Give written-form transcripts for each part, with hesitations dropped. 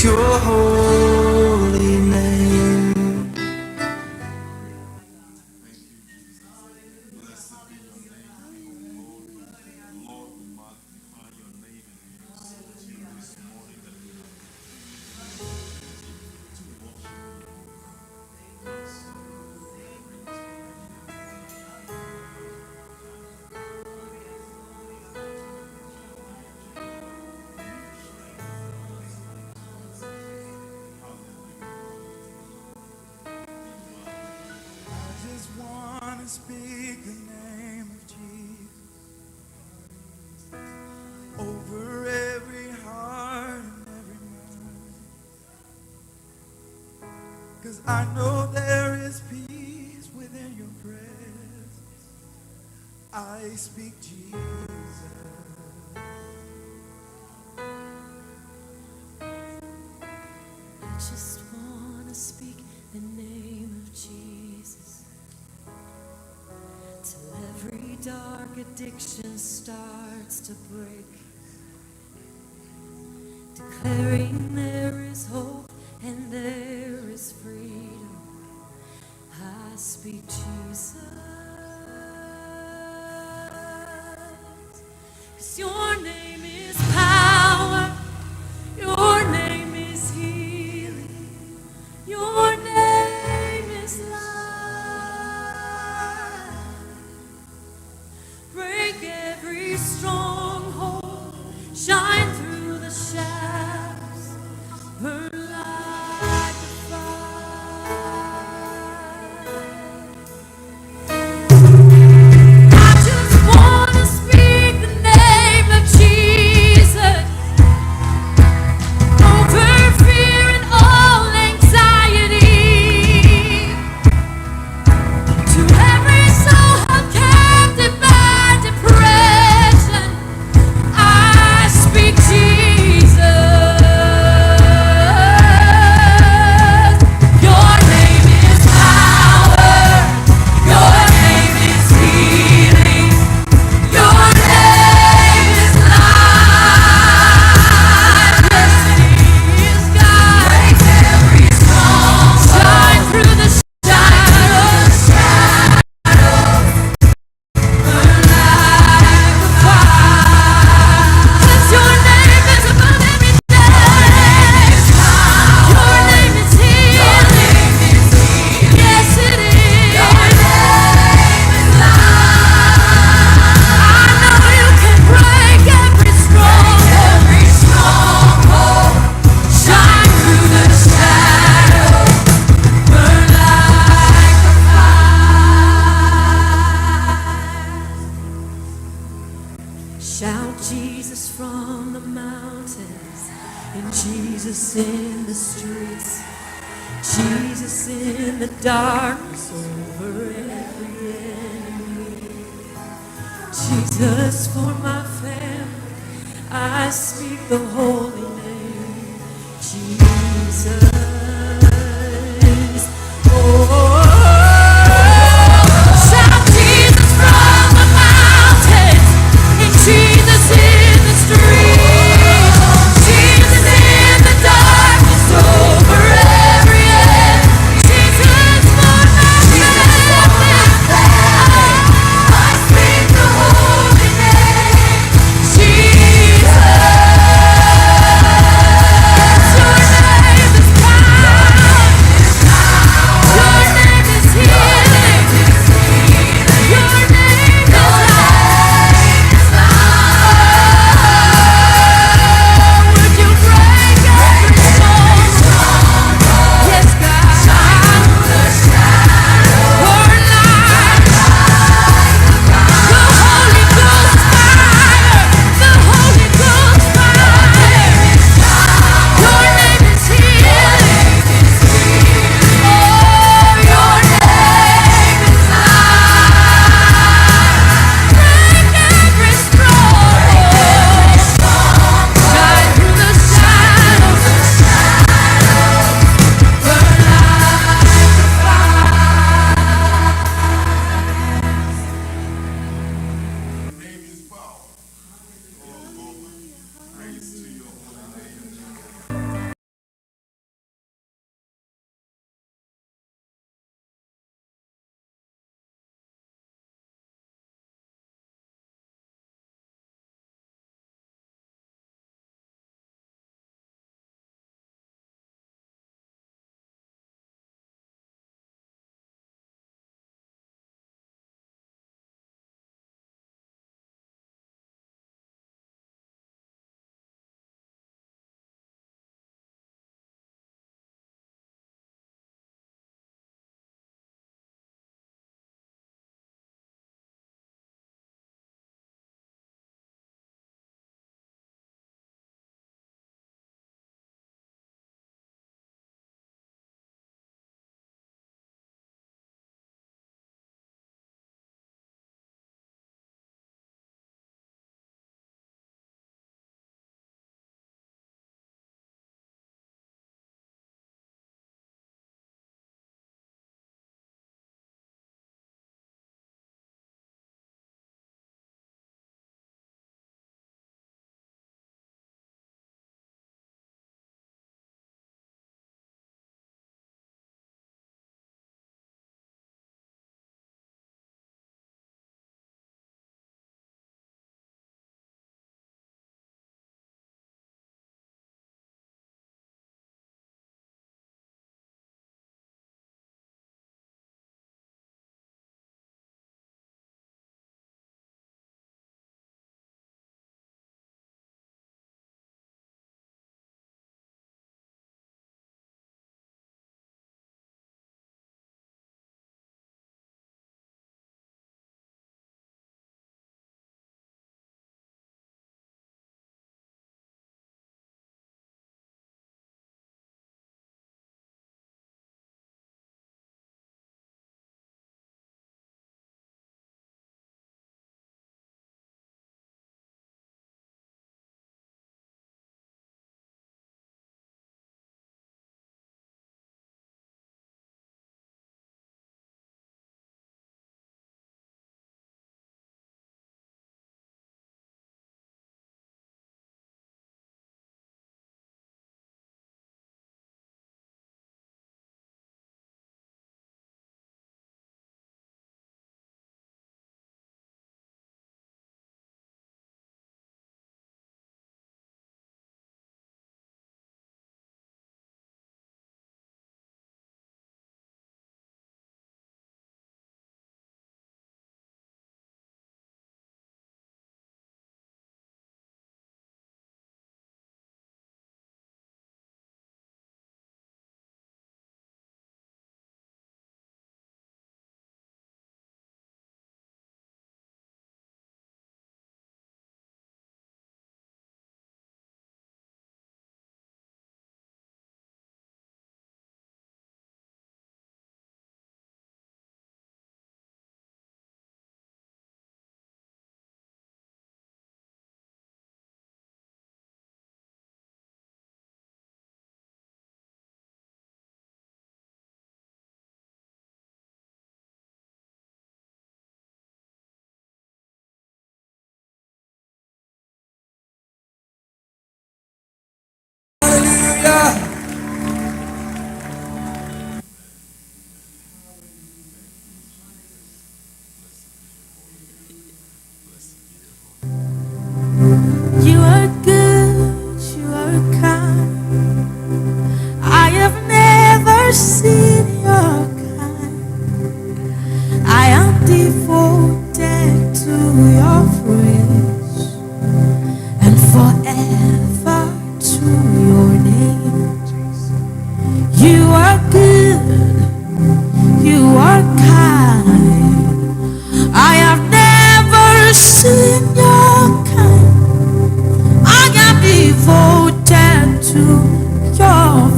your holy name. Speak the name of Jesus over every heart and every mind, 'cause I know there is peace within your presence. I speak Jesus. I just want to speak the name of Jesus till every dark addiction starts to break, declaring there is hope and there is freedom. I speak Jesus, 'cause your name is power, your name is healing, your name is life. Break every stronghold, shine through the shadows, burn like a fire. I just want to speak the name of Jesus over fear and all anxiety, to every soul held captive by depression. I speak Jesus. Your name is power, your name is healing, your name is life. Yes, it is, God. Break every stronghold, shine through the shadows, burn like a fire. 'Cause your name is above every name. Your name is healing. Yes, it is. Your name is life. I know you can break every stronghold. Shine through the shadows, burn like a fire. Shout Jesus from the mountains, and Jesus in the streets, Jesus in the darkness over every enemy, Jesus for my family. I speak the holy name, Jesus. Oh, shout Jesus from the mountains, and Jesus in the streets, Jesus in the darkness over every end, Jesus for my family. I speak the holy name, Jesus.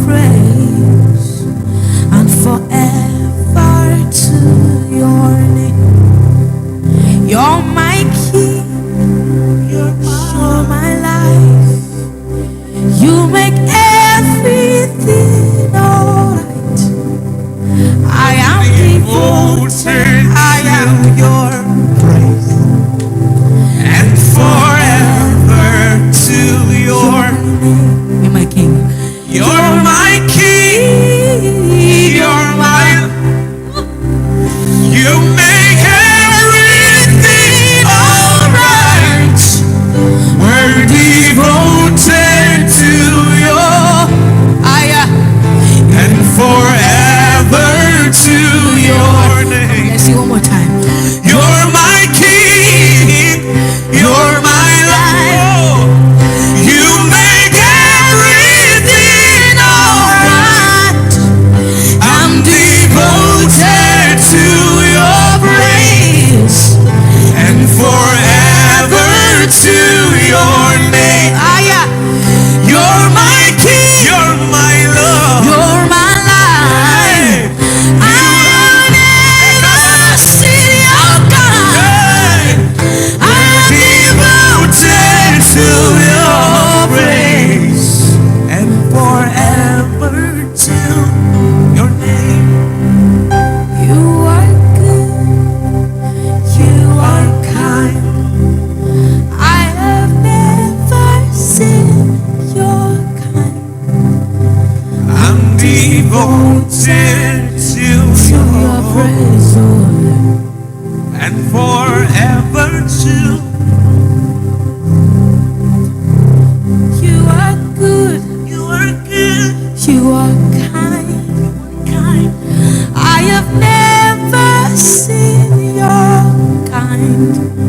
praise and forever to your name. You're my king, you're my life. You make everything alright. I am devoted, I am your praise And forever to your name. You're my king. You're my king. You're my You make everything alright. We're devoted to your and forever to your name. Let's see one more time. You're my king. You're my life. You make everything alright. I'm devoted to your praise and forever to your name. You're my king. You're my love. You're my life. I'll never see your God. I'm Devoted to your praise and forever to your name. You are good. You are kind. I have never seen your kind. I'm devoted to To your praise, Lord. and forever to You are good. you are good. You are kind. I have never seen your kind.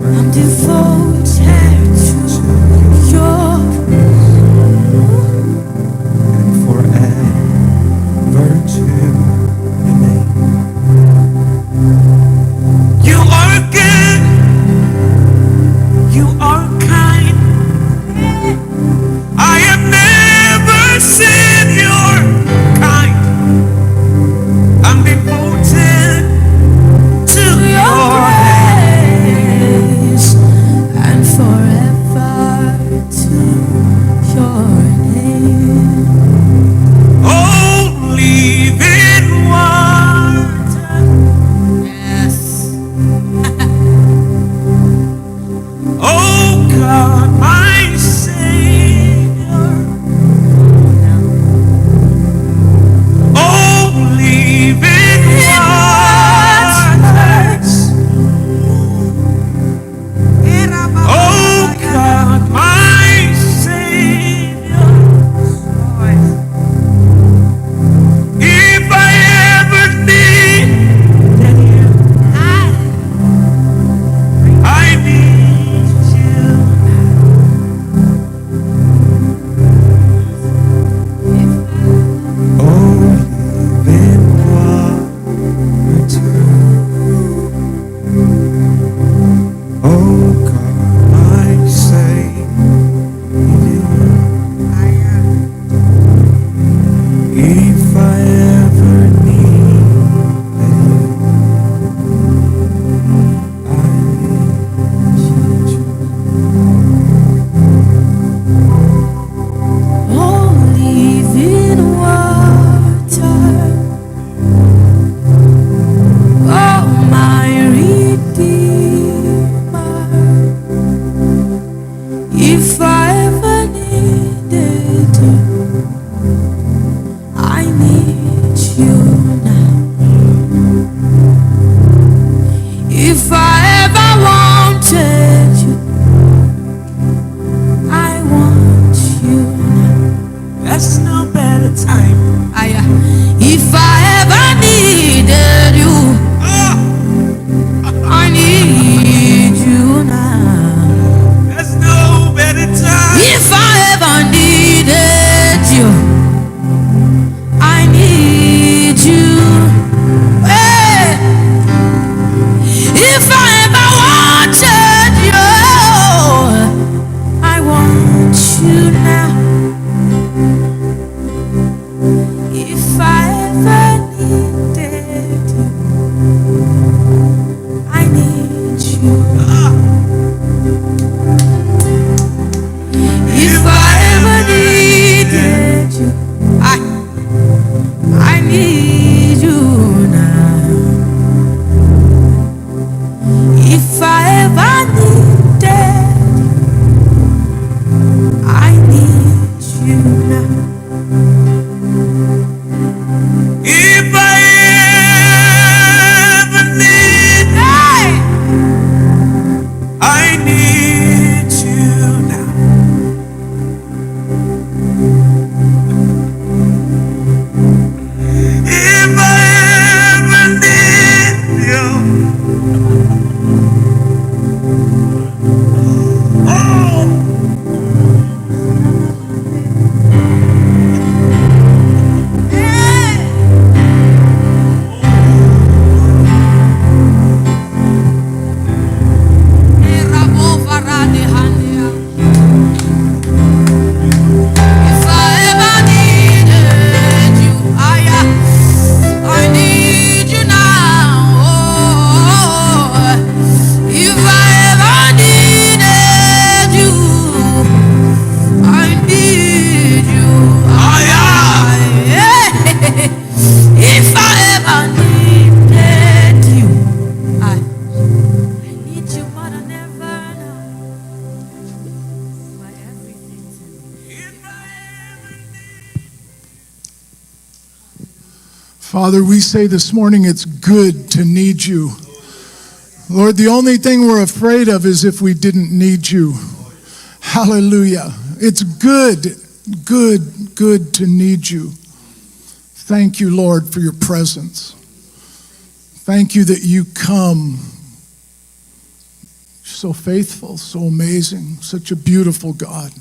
I'm devoted to your And forever to your name. You are good. If I ever needed you, I need you now. If I ever needed, I need you now. If I ever need, I need you now. If I ever need you, If I ever needed you, I need you now. If I ever needed you, I need you. If I ever needed you, I need you more than ever now. My everything to me. Father, we say this morning it's good to need you. Lord, the only thing we're afraid of is if we didn't need you. Hallelujah. It's good to need you. Thank you, Lord, for your presence. Thank you that you come. So faithful, so amazing, such a beautiful God.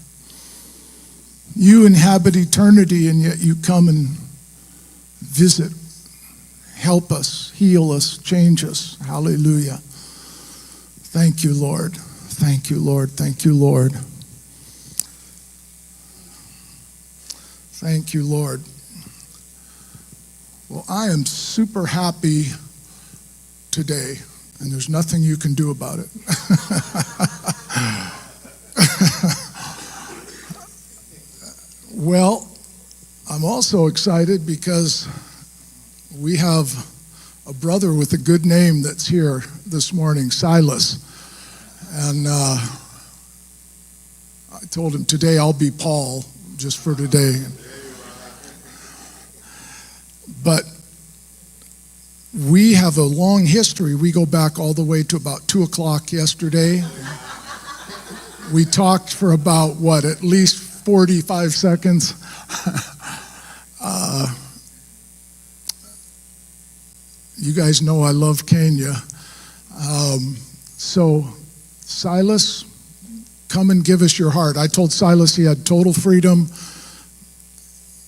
You inhabit eternity, and yet you come and visit, help us, heal us, change us. Hallelujah. Thank you, Lord. Thank you, Lord. Thank you, Lord. Thank you, Lord. Well, I am super happy today, and there's nothing you can do about it. Well, I'm also excited because we have a brother with a good name that's here this morning, Silas. And I told him today I'll be Paul, just for today. But we have a long history. We go back all the way to about 2 o'clock yesterday. We talked for about, at least 45 seconds. You guys know I love Kenya. So, Silas, come and give us your heart. I told Silas he had total freedom.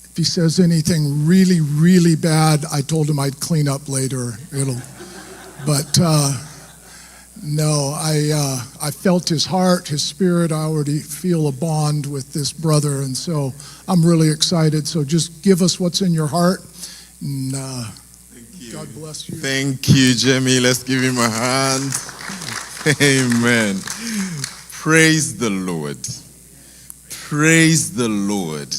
If he says anything really, really bad, I told him I'd clean up later. But no, I felt his heart, his spirit. I already feel a bond with this brother, and so I'm really excited. So just give us what's in your heart, and God bless you. Thank you, Jamie. Let's give him a hand. Amen. Praise the Lord. Praise the Lord.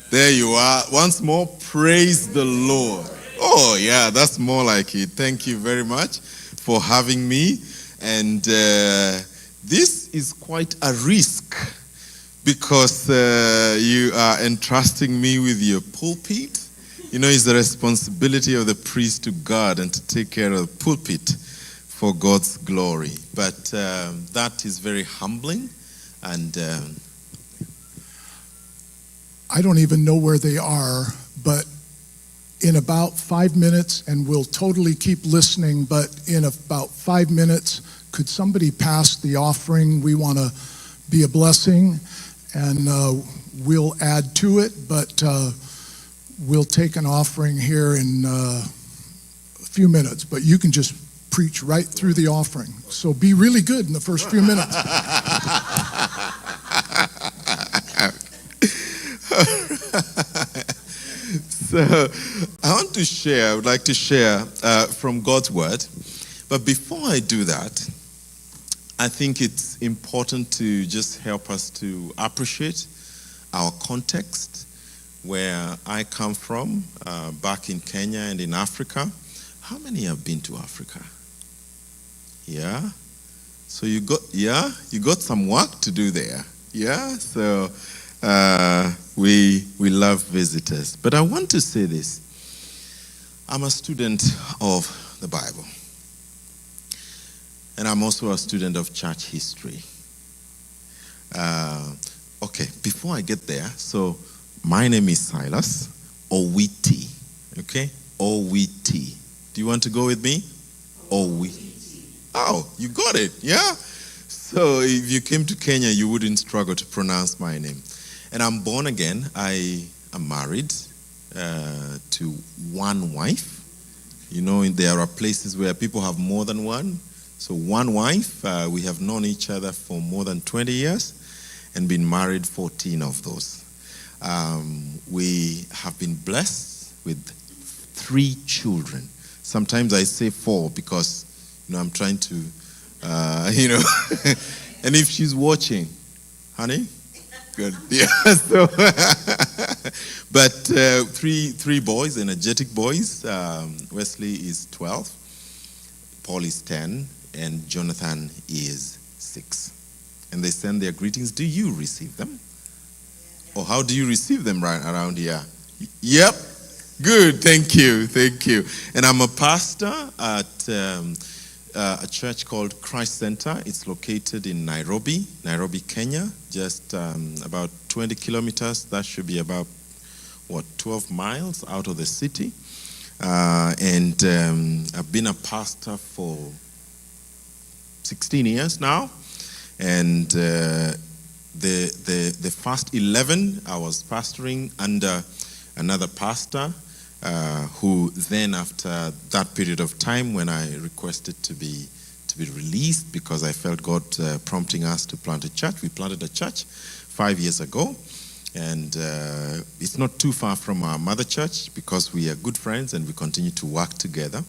There you are. Once more, praise the Lord. Oh, yeah, that's more like it. Thank you very much for having me. And this is quite a risk because you are entrusting me with your pulpit. You know, it's the responsibility of the priest to guard and to take care of the pulpit for God's glory. But that is very humbling. And I don't even know where they are, but in about 5 minutes, and we'll totally keep listening, but in about 5 minutes, could somebody pass the offering? We want to be a blessing, and we'll add to it, but we'll take an offering here in a few minutes, but you can just preach right through the offering. So be really good in the first few minutes. So I would like to share from God's word. But before I do that, I think it's important to just help us to appreciate our context, where I come from, back in Kenya and in Africa. How many have been to Africa? Yeah? So you got some work to do there. Yeah? So we love visitors. But I want to say this. I'm a student of the Bible. And I'm also a student of church history. Okay, before I get there, so my name is Silas, Owiti. Okay? Owiti. Do you want to go with me? Owiti. Oh, you got it, yeah? So if you came to Kenya, you wouldn't struggle to pronounce my name. And I'm born again. I am married to one wife. You know, there are places where people have more than one. So one wife, we have known each other for more than 20 years and been married 14 of those. We have been blessed with 3 children. Sometimes I say 4 because, I'm trying to, and if she's watching, honey, good. Yeah, so, but 3 boys, energetic boys. Wesley is 12, Paul is 10, and Jonathan is 6. And they send their greetings. Do you receive them? Or how do you receive them right around here? Yep. Good. Thank you. And I'm a pastor at a church called Christ Center. It's located in Nairobi, Kenya, just about 20 kilometers. That should be about, 12 miles out of the city. And I've been a pastor for 16 years now. And the first 11, I was pastoring under another pastor who then, after that period of time when I requested to be released because I felt God prompting us to plant a church, we planted a church 5 years ago. And it's not too far from our mother church because we are good friends and we continue to work together.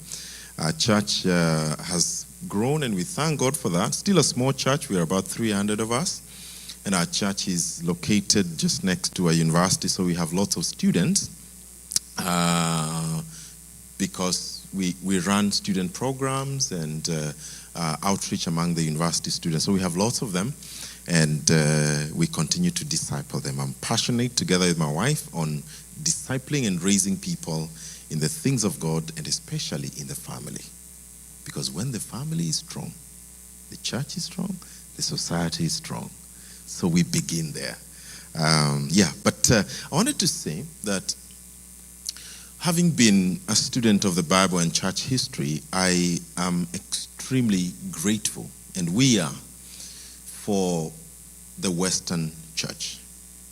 Our church has grown and we thank God for that. Still a small church. We are about 300 of us. And our church is located just next to a university, so we have lots of students because we run student programs and outreach among the university students. So we have lots of them, and we continue to disciple them. I'm passionate, together with my wife, on discipling and raising people in the things of God, and especially in the family. Because when the family is strong, the church is strong, the society is strong. So we begin there. But I wanted to say that having been a student of the Bible and church history, I am extremely grateful, and we are, for the Western church.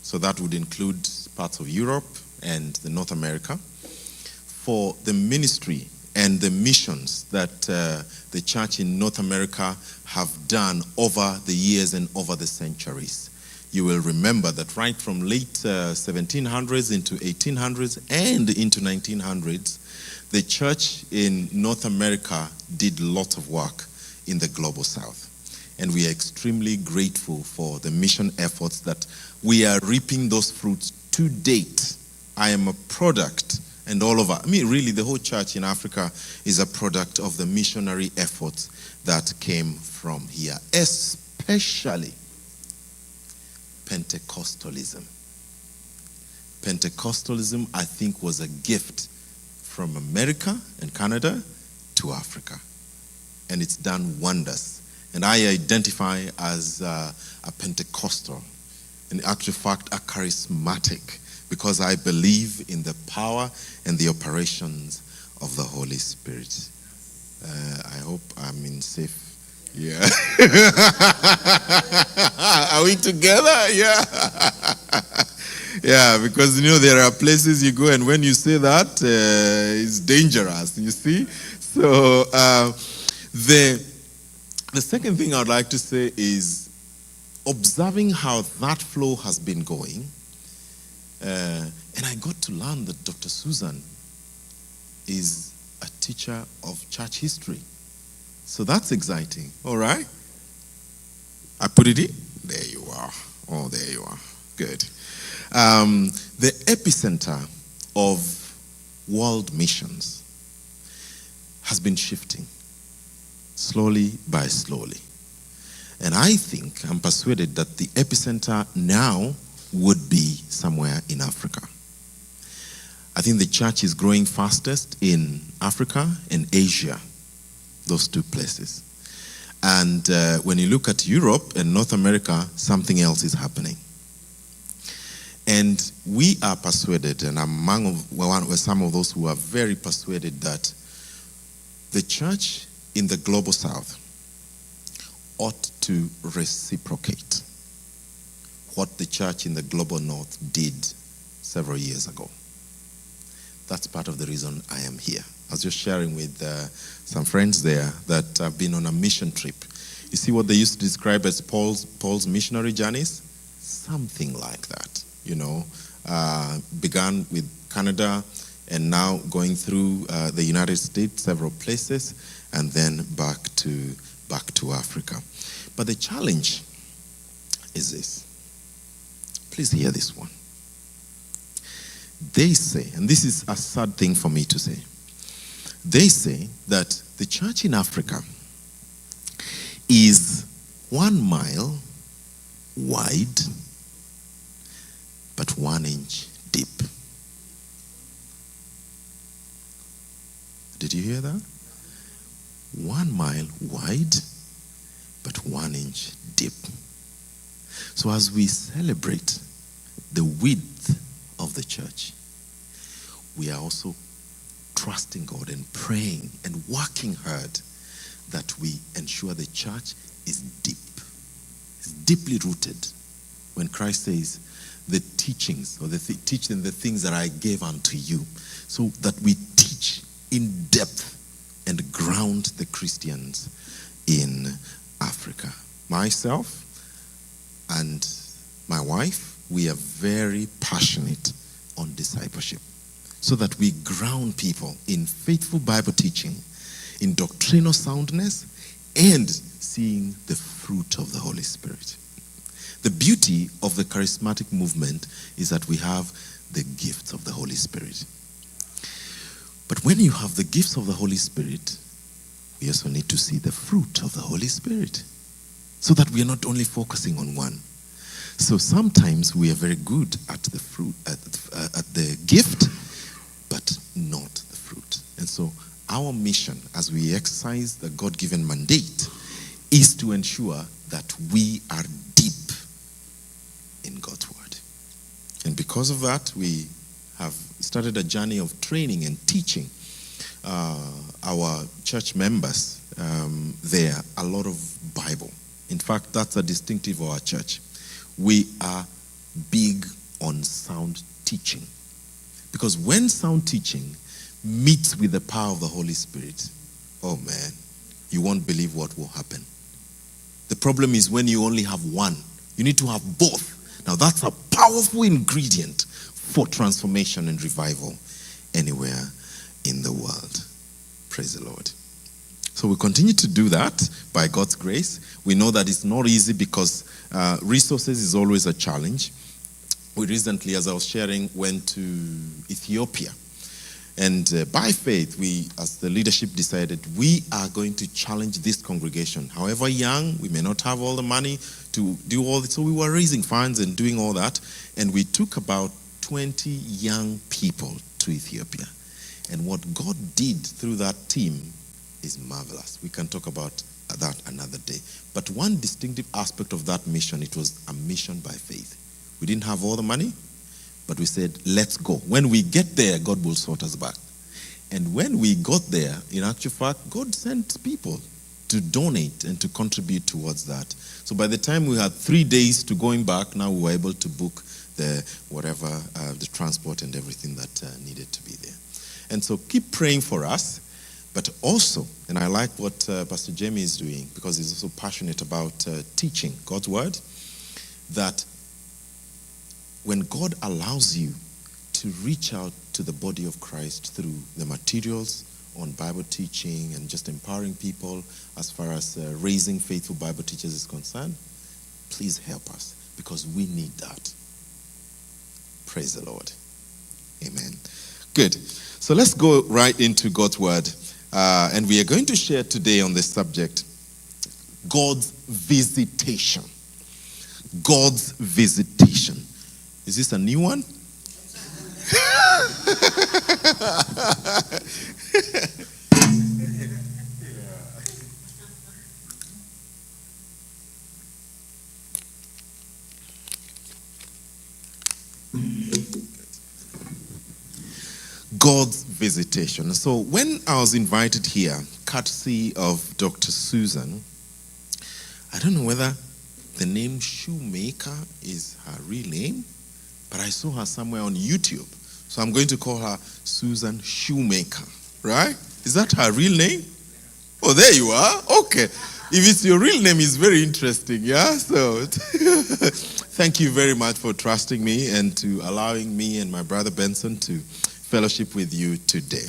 So that would include parts of Europe and the North America, for the ministry and the missions that the church in North America have done over the years and over the centuries. You will remember that right from late 1700s into 1800s and into 1900s, the church in North America did lots of work in the global south. And we are extremely grateful for the mission efforts that we are reaping those fruits to date. I am a product, and all of us, really the whole church in Africa is a product of the missionary efforts that came from here, especially Pentecostalism. Pentecostalism, I think, was a gift from America and Canada to Africa. And it's done wonders. And I identify as a Pentecostal, in actual fact, a charismatic, because I believe in the power and the operations of the Holy Spirit. I hope I'm in safe. Yeah. Are we together? Yeah. Yeah, because there are places you go and when you say that, it's dangerous, you see? So the second thing I'd like to say is observing how that flow has been going. And I got to learn that Dr. Susan is a teacher of church history. So that's exciting, all right? I put it in. There you are. Oh, there you are. Good. The epicenter of world missions has been shifting slowly by slowly. And I'm persuaded that the epicenter now would be somewhere in Africa. I think the church is growing fastest in Africa and Asia, those two places. And when you look at Europe and North America, something else is happening. And we are persuaded, and I'm some of those who are very persuaded, that the church in the global south ought to reciprocate what the church in the global north did several years ago. That's part of the reason I am here. I was just sharing with some friends there that have been on a mission trip. You see what they used to describe as Paul's missionary journeys? Something like that. Began with Canada and now going through the United States, several places, and then back to Africa. But the challenge is this. Please hear this one. They say, and this is a sad thing for me to say, they say that the church in Africa is 1 mile wide, but 1 inch deep. Did you hear that? 1 mile wide, but 1 inch deep. So as we celebrate the width of the church, we are also trusting God and praying and working hard that we ensure the church is deep, is deeply rooted. When Christ says, the teachings, or teach them the things that I gave unto you, so that we teach in depth and ground the Christians in Africa. Myself and my wife, we are very passionate on discipleship, so that we ground people in faithful Bible teaching, in doctrinal soundness, and seeing the fruit of the Holy Spirit. The beauty of the charismatic movement is that we have the gifts of the Holy Spirit. But when you have the gifts of the Holy Spirit, we also need to see the fruit of the Holy Spirit, so that we are not only focusing on one. So sometimes we are very good at the fruit, at the gift, but not the fruit. And so our mission, as we exercise the God-given mandate, is to ensure that we are deep in God's word. And because of that, we have started a journey of training and teaching our church members there a lot of Bible. In fact, that's a distinctive of our church. We are big on sound teaching. Because when sound teaching meets with the power of the Holy Spirit, oh man, you won't believe what will happen. The problem is when you only have one. You need to have both. Now that's a powerful ingredient for transformation and revival anywhere in the world. Praise the Lord. So we continue to do that by God's grace. We know that it's not easy because resources is always a challenge. We recently, as I was sharing, went to Ethiopia. And by faith, we, as the leadership, decided we are going to challenge this congregation. However young, we may not have all the money to do all this. So we were raising funds and doing all that. And we took about 20 young people to Ethiopia. And what God did through that team is marvelous. We can talk about that another day. But one distinctive aspect of that mission, it was a mission by faith. We didn't have all the money, but we said, let's go. When we get there, God will sort us back. And when we got there, in actual fact, God sent people to donate and to contribute towards that. So by the time we had 3 days to going back, now we were able to book the transport and everything that needed to be there. And so keep praying for us, but also, and I like what Pastor Jamie is doing, because he's also passionate about teaching God's word, that when God allows you to reach out to the body of Christ through the materials on Bible teaching and just empowering people as far as raising faithful Bible teachers is concerned, Please help us, because we need that. Praise the Lord. Amen. Good. So let's go right into God's word. And we are going to share today on this subject, God's visitation. God's visitation. Is this a new one? God's visitation. So when I was invited here, courtesy of Dr. Susan, I don't know whether the name Shoemaker is her real name, but I saw her somewhere on YouTube. So I'm going to call her Susan Shoemaker, right? Is that her real name? Oh, there you are. Okay. If it's your real name, it's very interesting, yeah? So thank you very much for trusting me and to allowing me and my brother Benson to fellowship with you today.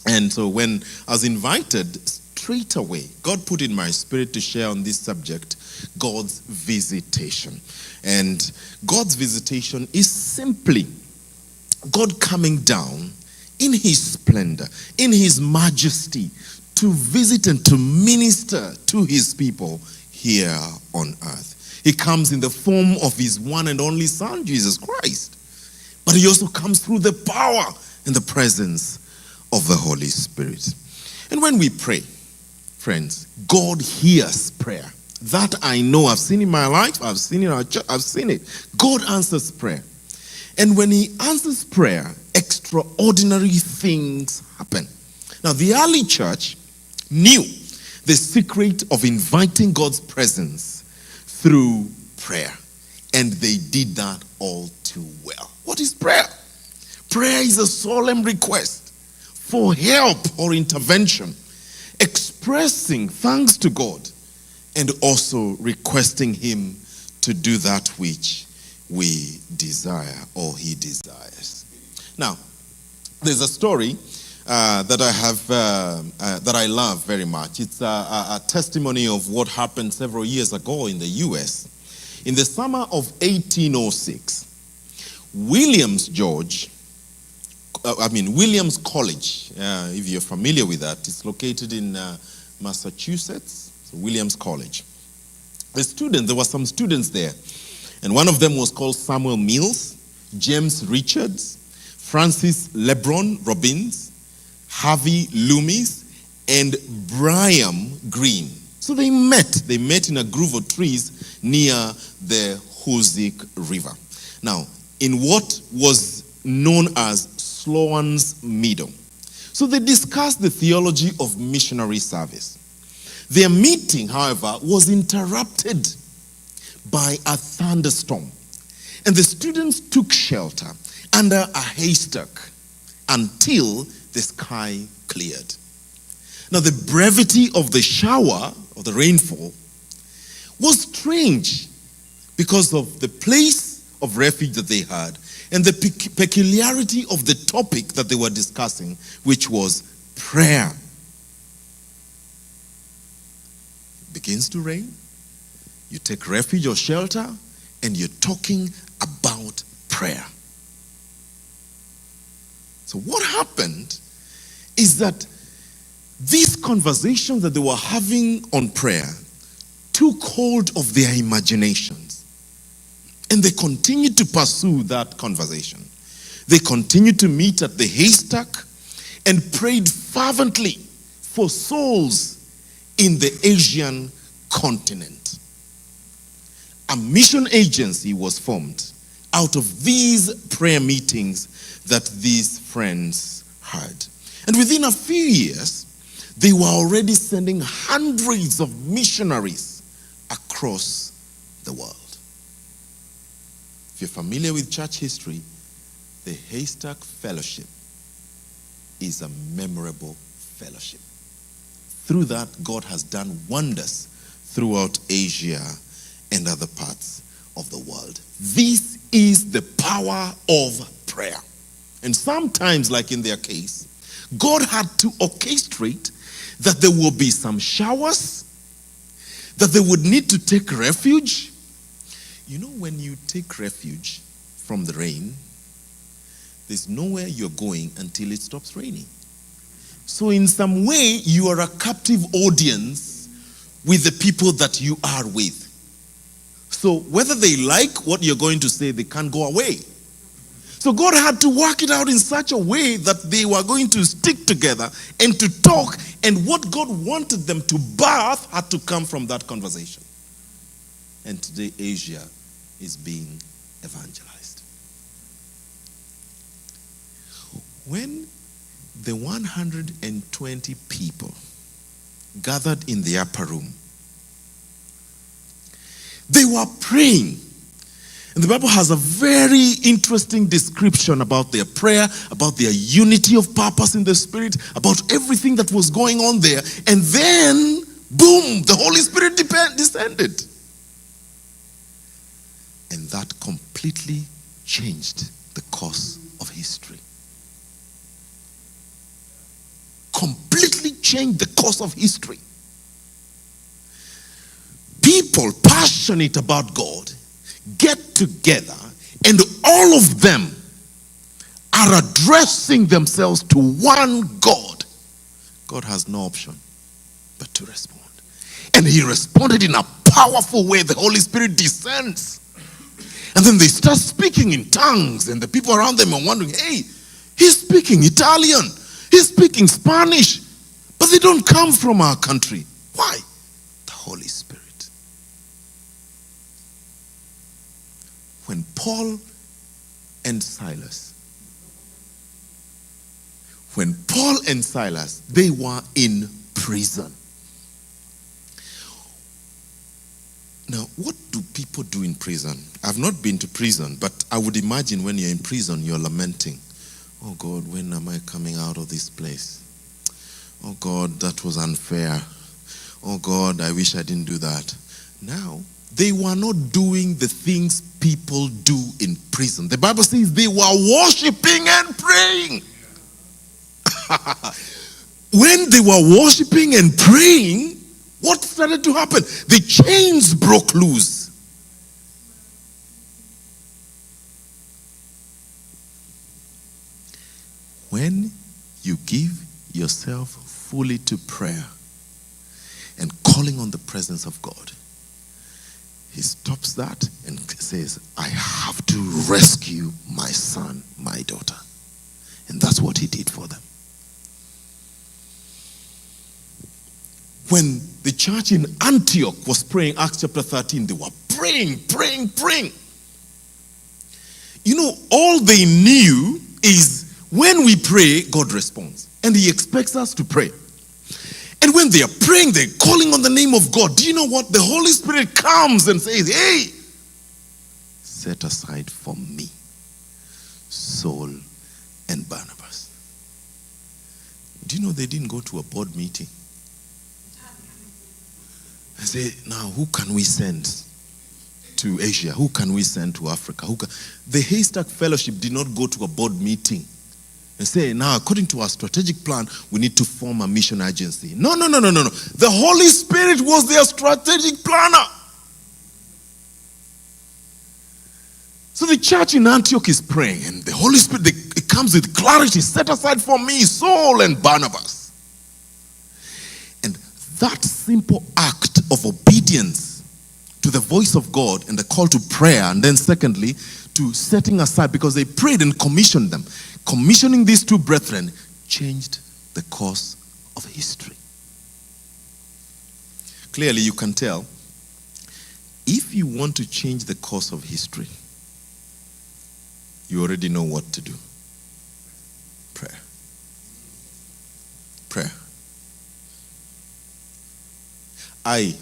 And so when I was invited, straight away, God put in my spirit to share on this subject, God's visitation. And God's visitation is simply God coming down in his splendor, in his majesty, to visit and to minister to his people here on earth. He comes in the form of his one and only Son, Jesus Christ. But he also comes through the power and the presence of the Holy Spirit. And when we pray, friends, God hears prayer. That I know. I've seen in my life. I've seen in our church. I've seen it. God answers prayer. And when he answers prayer, extraordinary things happen. Now, the early church knew the secret of inviting God's presence through prayer. And they did that all too well. What is prayer? Prayer is a solemn request for help or intervention, expressing thanks to God, and also requesting him to do that which we desire or he desires. Now, there's a story that I have that I love very much. It's a testimony of what happened several years ago in the U.S. In the summer of 1806, Williams College, if you're familiar with that, it's located in Massachusetts, so Williams College. There were some students there, and one of them was called Samuel Mills, James Richards, Francis LeBron Robbins, Harvey Loomis, and Brian Green. So they met in a grove of trees near the Hoosic River. Now, in what was known as Sloan's Meadow. So they discussed the theology of missionary service. Their meeting, however, was interrupted by a thunderstorm. And the students took shelter under a haystack until the sky cleared. Now, the brevity of the shower, or the rainfall, was strange because of the place of refuge that they had and the peculiarity of the topic that they were discussing, which was prayer. It begins to rain, you take refuge or shelter, and you're talking about prayer. So what happened is that these conversations that they were having on prayer took hold of their imaginations. And they continued to pursue that conversation. They continued to meet at the haystack and prayed fervently for souls in the Asian continent. A mission agency was formed out of these prayer meetings that these friends had. And within a few years, they were already sending hundreds of missionaries across the world. If you're familiar with church history, the Haystack Fellowship is a memorable fellowship. Through that, God has done wonders throughout Asia and other parts of the world. This is the power of prayer. And sometimes, like in their case, God had to orchestrate that there will be some showers, that they would need to take refuge, You know, when you take refuge from the rain, there's nowhere you're going until it stops raining. So in some way, you are a captive audience with the people that you are with. So whether they like what you're going to say, they can't go away. So God had to work it out in such a way that they were going to stick together and to talk, and what God wanted them to birth had to come from that conversation. And today Asia is being evangelized. When the 120 people gathered in the upper room, they were praying. And the Bible has a very interesting description about their prayer, about their unity of purpose in the Spirit, about everything that was going on there. And then, boom, the Holy Spirit descended. And that completely changed the course of history. Completely changed the course of history. People passionate about God get together, and all of them are addressing themselves to one God. God has no option but to respond. And he responded in a powerful way. The Holy Spirit descends. And then they start speaking in tongues, and the people around them are wondering, hey, he's speaking Italian, he's speaking Spanish, but they don't come from our country. Why? The Holy Spirit. When Paul and Silas, they were in prison. Now, what do people do in prison? I've not been to prison, but I would imagine when you're in prison, you're lamenting. Oh God, when am I coming out of this place? Oh God, that was unfair. Oh God, I wish I didn't do that. Now, they were not doing the things people do in prison. The Bible says they were worshiping and praying. When they were worshiping and praying, what started to happen? The chains broke loose. When you give yourself fully to prayer and calling on the presence of God, he stops that and says, I have to rescue my son, my daughter. And that's what he did for them. When the church in Antioch was praying, Acts chapter 13, they were praying. You know, all they knew is when we pray, God responds. And he expects us to pray. And when they are praying, they're calling on the name of God. Do you know what? The Holy Spirit comes and says, hey, set aside for me Saul and Barnabas. Do you know they didn't go to a board meeting? I say, now who can we send to Asia? Who can we send to Africa? The Haystack Fellowship did not go to a board meeting and say, now according to our strategic plan, we need to form a mission agency. No. The Holy Spirit was their strategic planner. So the church in Antioch is praying, and the Holy Spirit, it comes with clarity. Set aside for me Saul and Barnabas. And that simple act of obedience to the voice of God and the call to prayer, and then secondly, to setting aside, because they prayed and commissioned them. Commissioning these two brethren changed the course of history. Clearly, you can tell, if you want to change the course of history, you already know what to do. Prayer. Prayer. I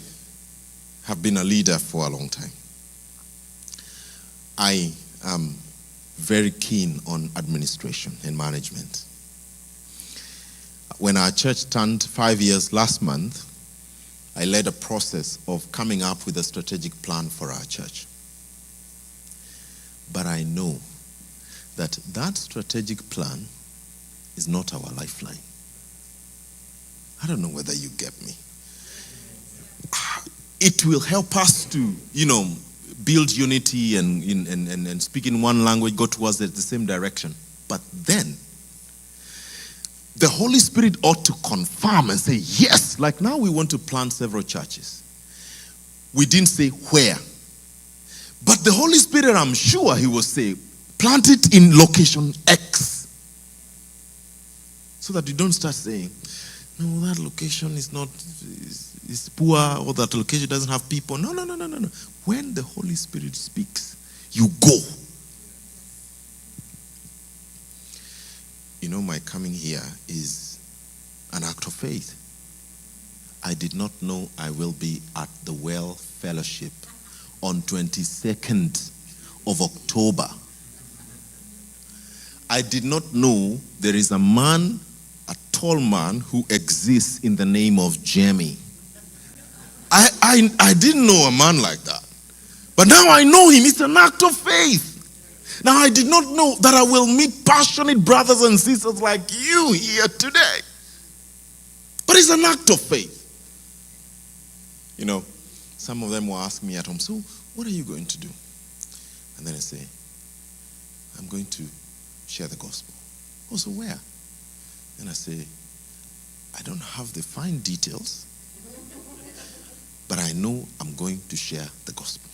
have been a leader for a long time. I am very keen on administration and management. When our church turned 5 years last month, I led a process of coming up with a strategic plan for our church. But I know that strategic plan is not our lifeline. I don't know whether you get me. It will help us to, build unity and speak in one language, go towards the same direction. But then, the Holy Spirit ought to confirm and say, yes, like now we want to plant several churches. We didn't say where. But the Holy Spirit, I'm sure he will say, plant it in location X. So that you don't start saying, no, that location is not, is poor, or that location doesn't have people. No. When the Holy Spirit speaks, you go. You know, my coming here is an act of faith. I did not know I will be at the Well Fellowship on 22nd of October. I did not know there is a man, a tall man, who exists in the name of Jamie. I didn't know a man like that. But now I know him. It's an act of faith. Now I did not know that I will meet passionate brothers and sisters like you here today. But it's an act of faith. You know, some of them will ask me at home, so what are you going to do? And then I say, I'm going to share the gospel. Oh, so where? And I say, I don't have the fine details, but I know I'm going to share the gospel.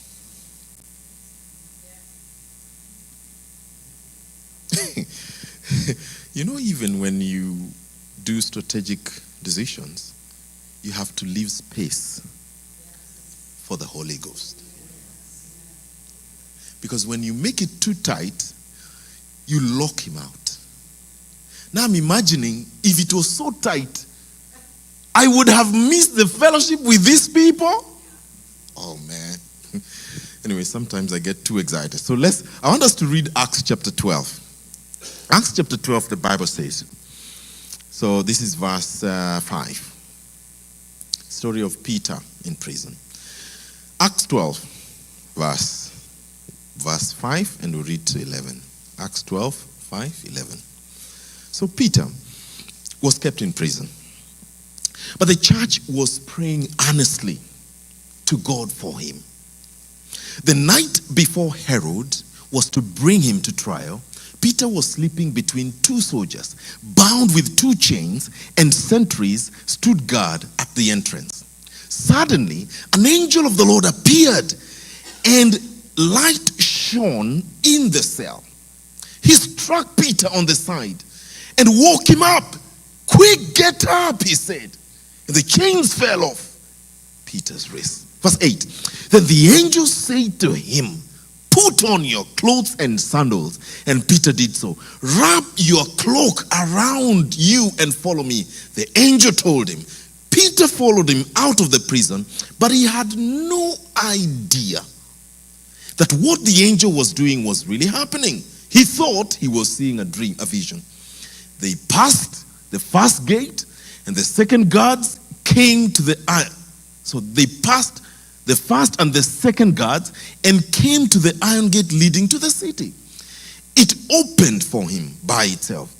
You know, even when you do strategic decisions, you have to leave space for the Holy Ghost. Because when you make it too tight, you lock him out. Now I'm imagining if it was so tight, I would have missed the fellowship with these people. Oh man. Anyway, sometimes I get too excited. So I want us to read Acts chapter 12. Acts chapter 12, the Bible says. So this is verse 5. Story of Peter in prison. Acts 12, verse 5, and we'll read to 11. Acts 12, 5, 11. So Peter was kept in prison. But the church was praying earnestly to God for him. The night before Herod was to bring him to trial, Peter was sleeping between two soldiers, bound with 2 chains, and sentries stood guard at the entrance. Suddenly, an angel of the Lord appeared, and light shone in the cell. He struck Peter on the side and woke him up. Quick, get up, he said. And the chains fell off Peter's wrist. Verse 8. Then the angel said to him, put on your clothes and sandals. And Peter did so. Wrap your cloak around you and follow me. The angel told him. Peter followed him out of the prison, but he had no idea that what the angel was doing was really happening. He thought he was seeing a dream, a vision. They passed the first gate, and the second guards came to the iron. So they passed the first and the second guards and came to the iron gate leading to the city. It opened for him by itself,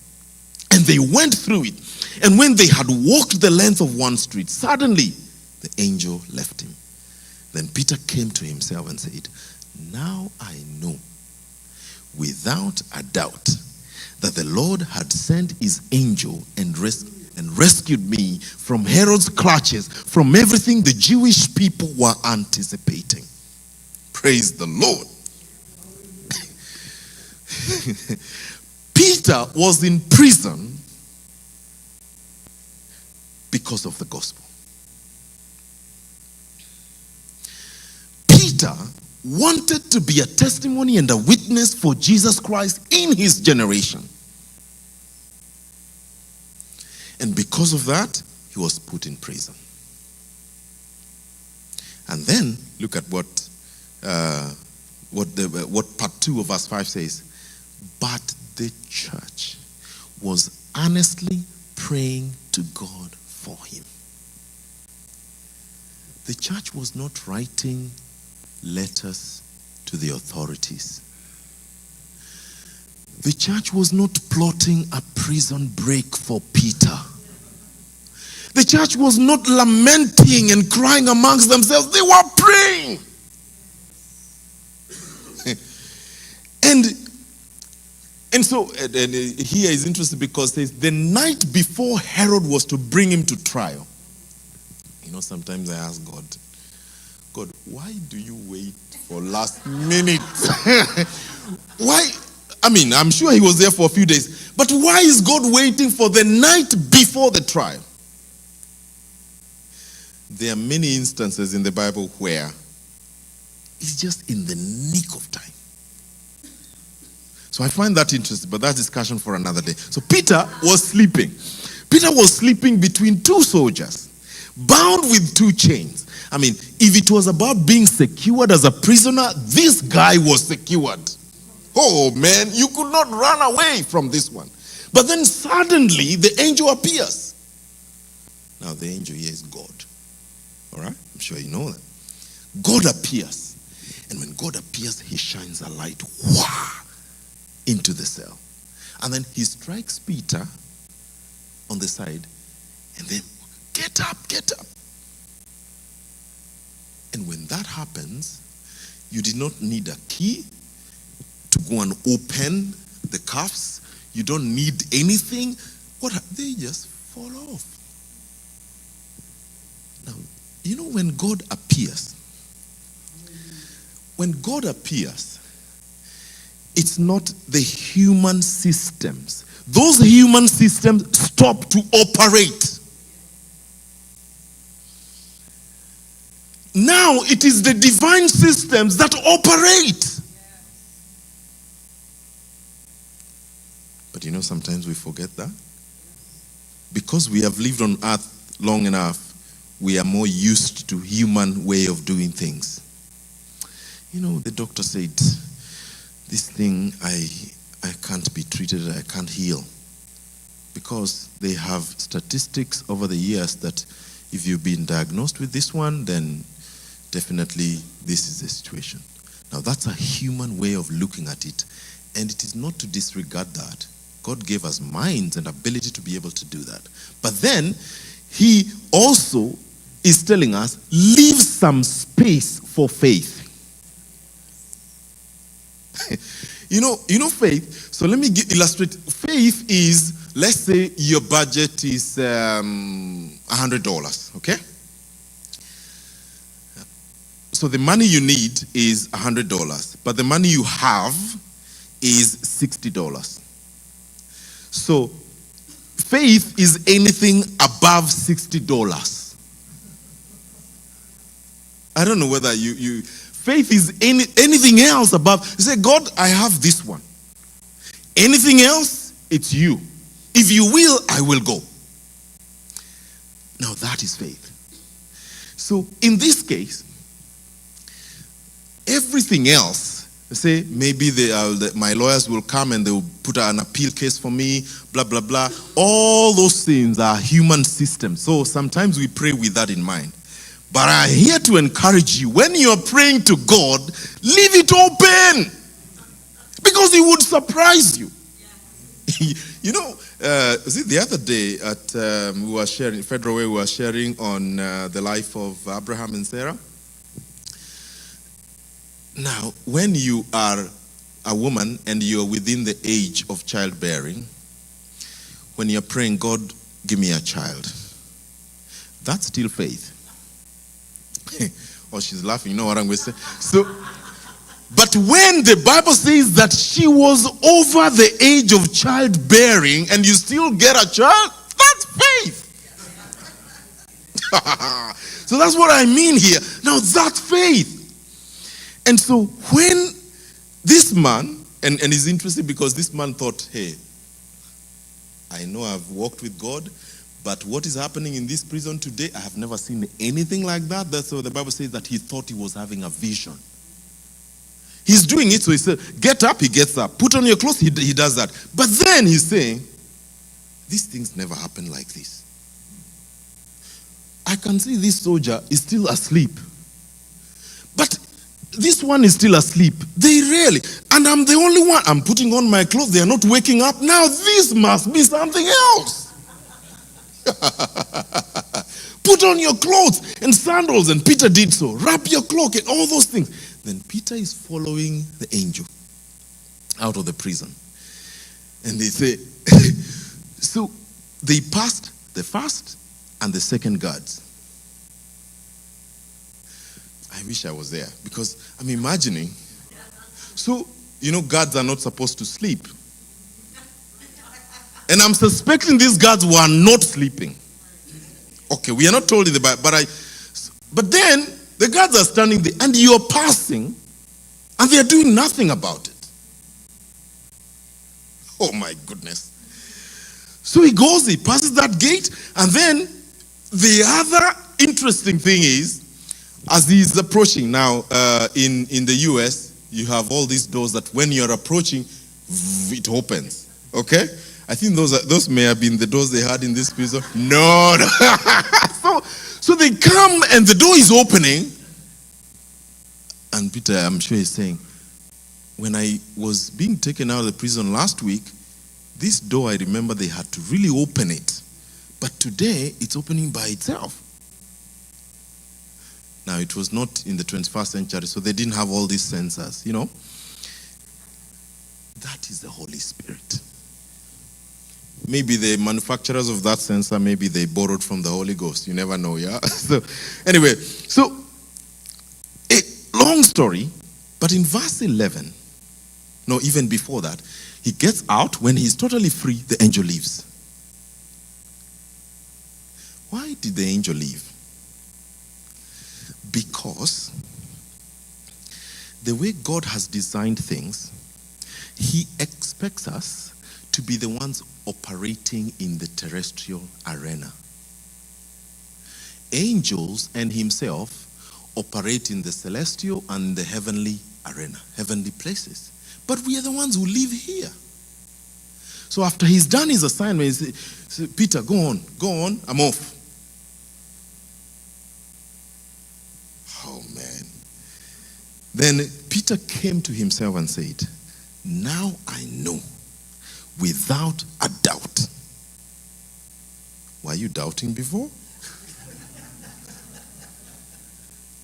and they went through it. And when they had walked the length of one street, suddenly the angel left him. Then Peter came to himself and said, now I know without a doubt that the Lord had sent his angel and rescued me from Herod's clutches, from everything the Jewish people were anticipating. Praise the Lord. Peter was in prison because of the gospel. Peter wanted to be a testimony and a witness for Jesus Christ in his generation. And because of that, he was put in prison. And then, look at what part 2 of verse 5 says. But the church was earnestly praying to God for him. The church was not writing letters to the authorities. The church was not plotting a prison break for Peter. The church was not lamenting and crying amongst themselves. They were praying. And so, and here is interesting because it says, the night before Herod was to bring him to trial. You know, sometimes I ask God, why do you wait for last minute? Why? I mean, I'm sure he was there for a few days, but why is God waiting for the night before the trial? There are many instances in the Bible where it's just in the nick of time. So I find that interesting, but that's discussion for another day. So Peter was sleeping. Peter was sleeping between two soldiers, bound with two chains. I mean, if it was about being secured as a prisoner, this guy was secured. Oh man, you could not run away from this one. But then suddenly the angel appears. Now the angel here is God. All right? I'm sure you know that. God appears. And when God appears, he shines a light into the cell. And then he strikes Peter on the side and then, get up, get up. And when that happens, you did not need a key to go and open the cuffs. You don't need anything. They just fall off. Now, you know when God appears, it's not the human systems. Those human systems stop to operate. Now it is the divine systems that operate. But you know, sometimes we forget that. Because we have lived on earth long enough, we are more used to human way of doing things. You know, the doctor said, this thing, I can't be treated, I can't heal. Because they have statistics over the years that if you've been diagnosed with this one, then definitely this is the situation. Now that's a human way of looking at it, and it is not to disregard that. God gave us minds and ability to be able to do that. But then he also is telling us, leave some space for faith. You know faith. So let me illustrate. Faith is, let's say your budget is $100, okay? So the money you need is $100, but the money you have is $60. So faith is anything above $60. I don't know whether faith is anything else above. You say, God, I have this one. Anything else, it's you. If you will, I will go. Now that is faith. So in this case, everything else, say maybe my lawyers will come and they will put an appeal case for me, blah, blah, blah. All those things are human systems. So sometimes we pray with that in mind. But I'm here to encourage you, when you're praying to God, leave it open. Because he would surprise you. You know, the other day we were sharing, Federal Way, we were sharing on the life of Abraham and Sarah. Now, when you are a woman and you're within the age of childbearing, when you're praying, God, give me a child, that's still faith. Oh, she's laughing, you know what I'm going to say? So, but when the Bible says that she was over the age of childbearing and you still get a child, that's faith. So that's what I mean here. Now that's faith. And so when this man, and it's interesting because this man thought, hey, I know I've walked with God, but what is happening in this prison today, I have never seen anything like that. That's why the Bible says that he thought he was having a vision. He's doing it, so he said, get up, he gets up. Put on your clothes, he does that. But then he's saying, these things never happen like this. I can see this soldier is still asleep. But this one is still asleep. They really, and I'm the only one. I'm putting on my clothes, they are not waking up. Now this must be something else. Put on your clothes and sandals, and Peter did so. Wrap your cloak and all those things. Then Peter is following the angel out of the prison. And they say, so they passed the first and the second guards. I wish I was there because I'm imagining. So, guards are not supposed to sleep. And I'm suspecting these guards were not sleeping. Okay, we are not told in the Bible, but then the guards are standing there and you're passing and they are doing nothing about it. Oh my goodness. So he passes that gate, and then the other interesting thing is, as he's approaching now, in the US, you have all these doors that when you're approaching, it opens. Okay? I think those may have been the doors they had in this prison. No. So they come and the door is opening. And Peter, I'm sure he's saying, when I was being taken out of the prison last week, this door, I remember they had to really open it. But today, it's opening by itself. Now, it was not in the 21st century, so they didn't have all these sensors, That is the Holy Spirit. Maybe the manufacturers of that sensor, maybe they borrowed from the Holy Ghost. You never know, yeah? So, anyway, a long story, but in verse 11, no, even before that, he gets out. When he's totally free, the angel leaves. Why did the angel leave? Because the way God has designed things, he expects us to be the ones operating in the terrestrial arena. Angels and himself operate in the celestial and the heavenly arena, heavenly places. But we are the ones who live here. So after he's done his assignment, he says, Peter, go on, I'm off. Oh man. Then Peter came to himself and said, now I know without a doubt. Were you doubting before?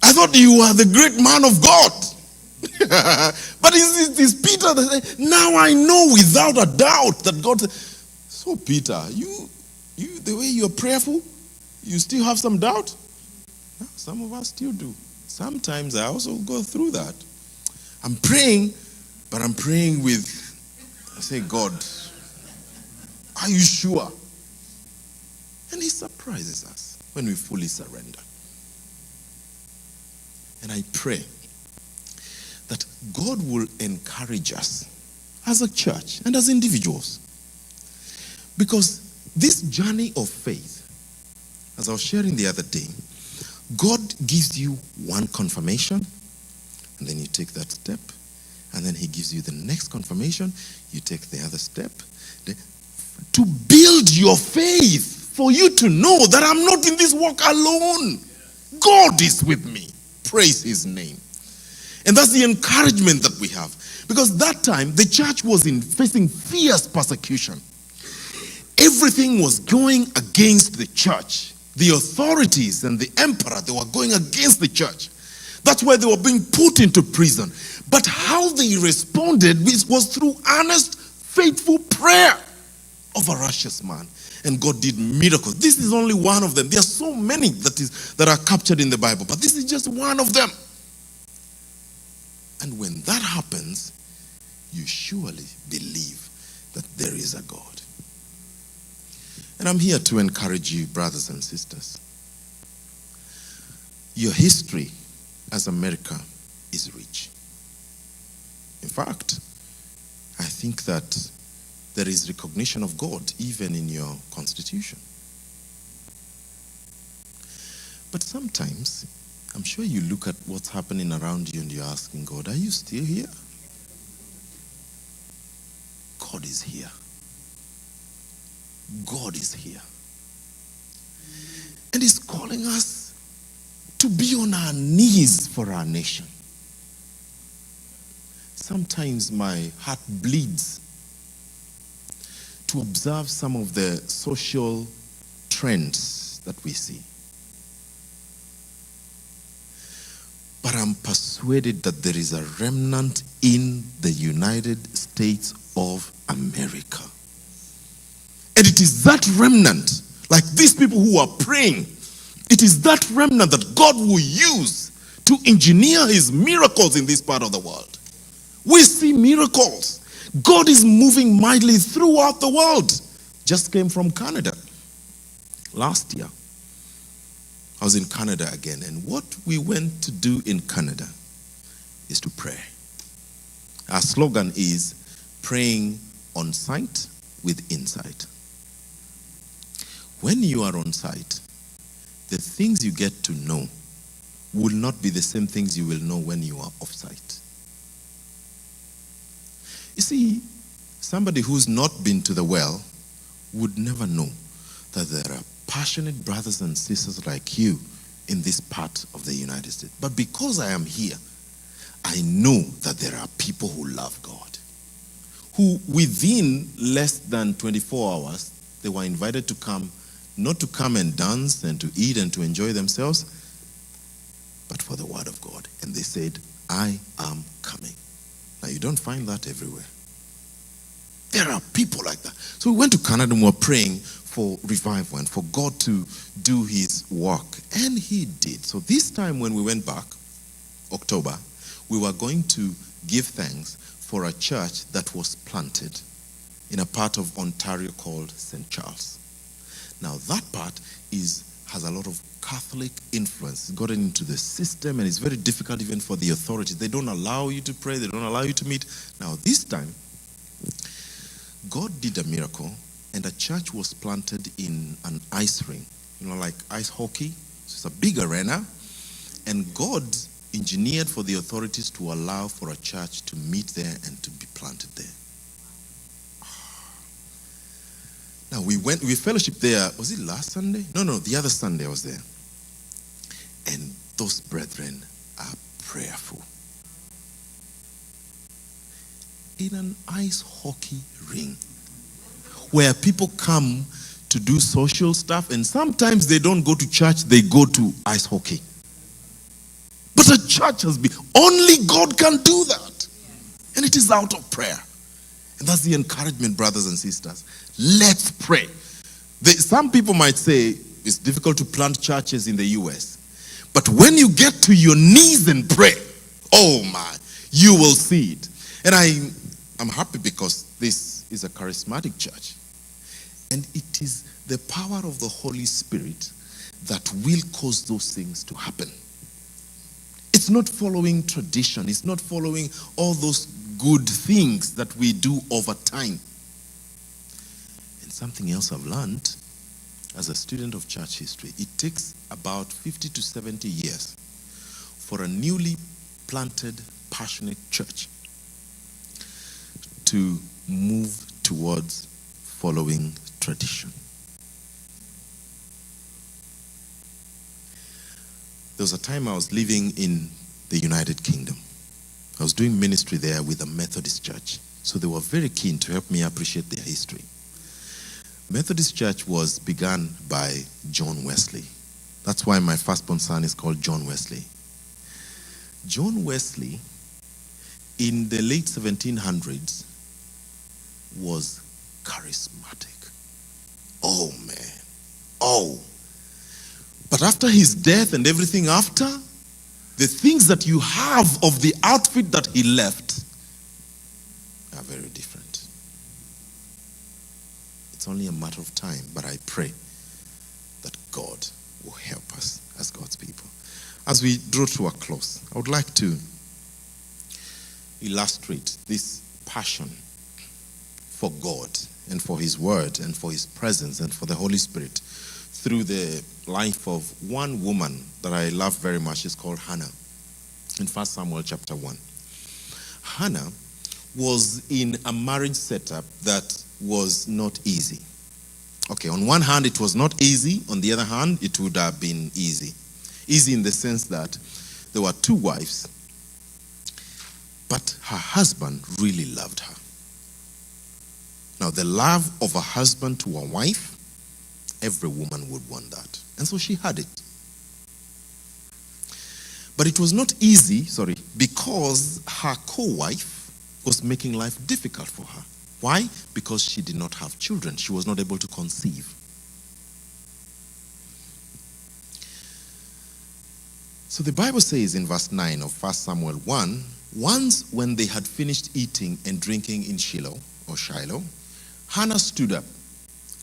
I thought you were the great man of God. But it's Peter that said, now I know without a doubt that God. So Peter, you the way you're prayerful, you still have some doubt? No, some of us still do. Sometimes I also go through that. I'm praying, but I'm praying with, I say, God, are you sure? And he surprises us when we fully surrender. And I pray that God will encourage us as a church and as individuals. Because this journey of faith, as I was sharing the other day, God gives you one confirmation, and then you take that step, and then he gives you the next confirmation, you take the other step, to build your faith, for you to know that I'm not in this walk alone. God is with me. Praise his name. And that's the encouragement that we have. Because that time, the church was facing fierce persecution. Everything was going against the church. The authorities and the emperor, they were going against the church. That's why they were being put into prison. But how they responded was through earnest, faithful prayer of a righteous man. And God did miracles. This is only one of them. There are so many that are captured in the Bible, but this is just one of them. And when that happens, you surely believe that there is a God. And I'm here to encourage you, brothers and sisters. Your history as America is rich. In fact, I think that there is recognition of God even in your constitution. But sometimes, I'm sure you look at what's happening around you and you're asking God, are you still here? God is here. God is here. And he's calling us to be on our knees for our nation. Sometimes my heart bleeds to observe some of the social trends that we see. But I'm persuaded that there is a remnant in the United States of America. And it is that remnant, like these people who are praying, it is that remnant that God will use to engineer his miracles in this part of the world. We see miracles. God is moving mightily throughout the world. Just came from Canada last year. I was in Canada again, and what we went to do in Canada is to pray. Our slogan is praying on site with insight. When you are on site, the things you get to know will not be the same things you will know when you are off site. You see, somebody who's not been to the well would never know that there are passionate brothers and sisters like you in this part of the United States. But because I am here, I know that there are people who love God, who within less than 24 hours, they were invited to come, not to come and dance and to eat and to enjoy themselves, but for the word of God. And they said, I am coming. Now, you don't find that everywhere. There are people like that. So we went to Canada and we were praying for revival and for God to do his work. And he did. So this time when we went back, October, we were going to give thanks for a church that was planted in a part of Ontario called St. Charles. Now that part has a lot of Catholic influence. It's gotten into the system and it's very difficult even for the authorities. They don't allow you to pray. They don't allow you to meet. Now this time, God did a miracle and a church was planted in an ice ring, like ice hockey. So it's a big arena. And God engineered for the authorities to allow for a church to meet there and to be planted there. Now we fellowshiped there, was it last Sunday? No, the other Sunday I was there. And those brethren are prayerful. In an ice hockey ring, where people come to do social stuff, and sometimes they don't go to church, they go to ice hockey. But a church has been, only God can do that. And it is out of prayer. And that's the encouragement, brothers and sisters. Let's pray. Some people might say it's difficult to plant churches in the US. But when you get to your knees and pray, oh my, you will see it. And I'm happy because this is a charismatic church. And it is the power of the Holy Spirit that will cause those things to happen. It's not following tradition. It's not following all those good things that we do over time. And something else I've learned as a student of church history, it takes about 50 to 70 years for a newly planted, passionate church to move towards following tradition. There was a time I was living in the United Kingdom. I was doing ministry there with a Methodist church. So they were very keen to help me appreciate their history. Methodist church was begun by John Wesley. That's why my firstborn son is called John Wesley. John Wesley, in the late 1700s, was charismatic. Oh, man. Oh. But after his death and everything after, the things that you have of the outfit that he left are very different. It's only a matter of time, but I pray that God will help us as God's people. As we draw to a close, I would like to illustrate this passion for God and for his word and for his presence and for the Holy Spirit through the life of one woman that I love very much. Is called Hannah in 1 Samuel chapter 1. Hannah was in a marriage setup that was not easy. Okay, on one hand it was not easy, on the other hand it would have been easy. Easy in the sense that there were two wives, but her husband really loved her. Now the love of a husband to a wife, every woman would want that. And so she had it. But it was not easy, because her co-wife was making life difficult for her. Why? Because she did not have children. She was not able to conceive. So the Bible says in verse 9 of 1 Samuel 1, once when they had finished eating and drinking in Shiloh, Hannah stood up.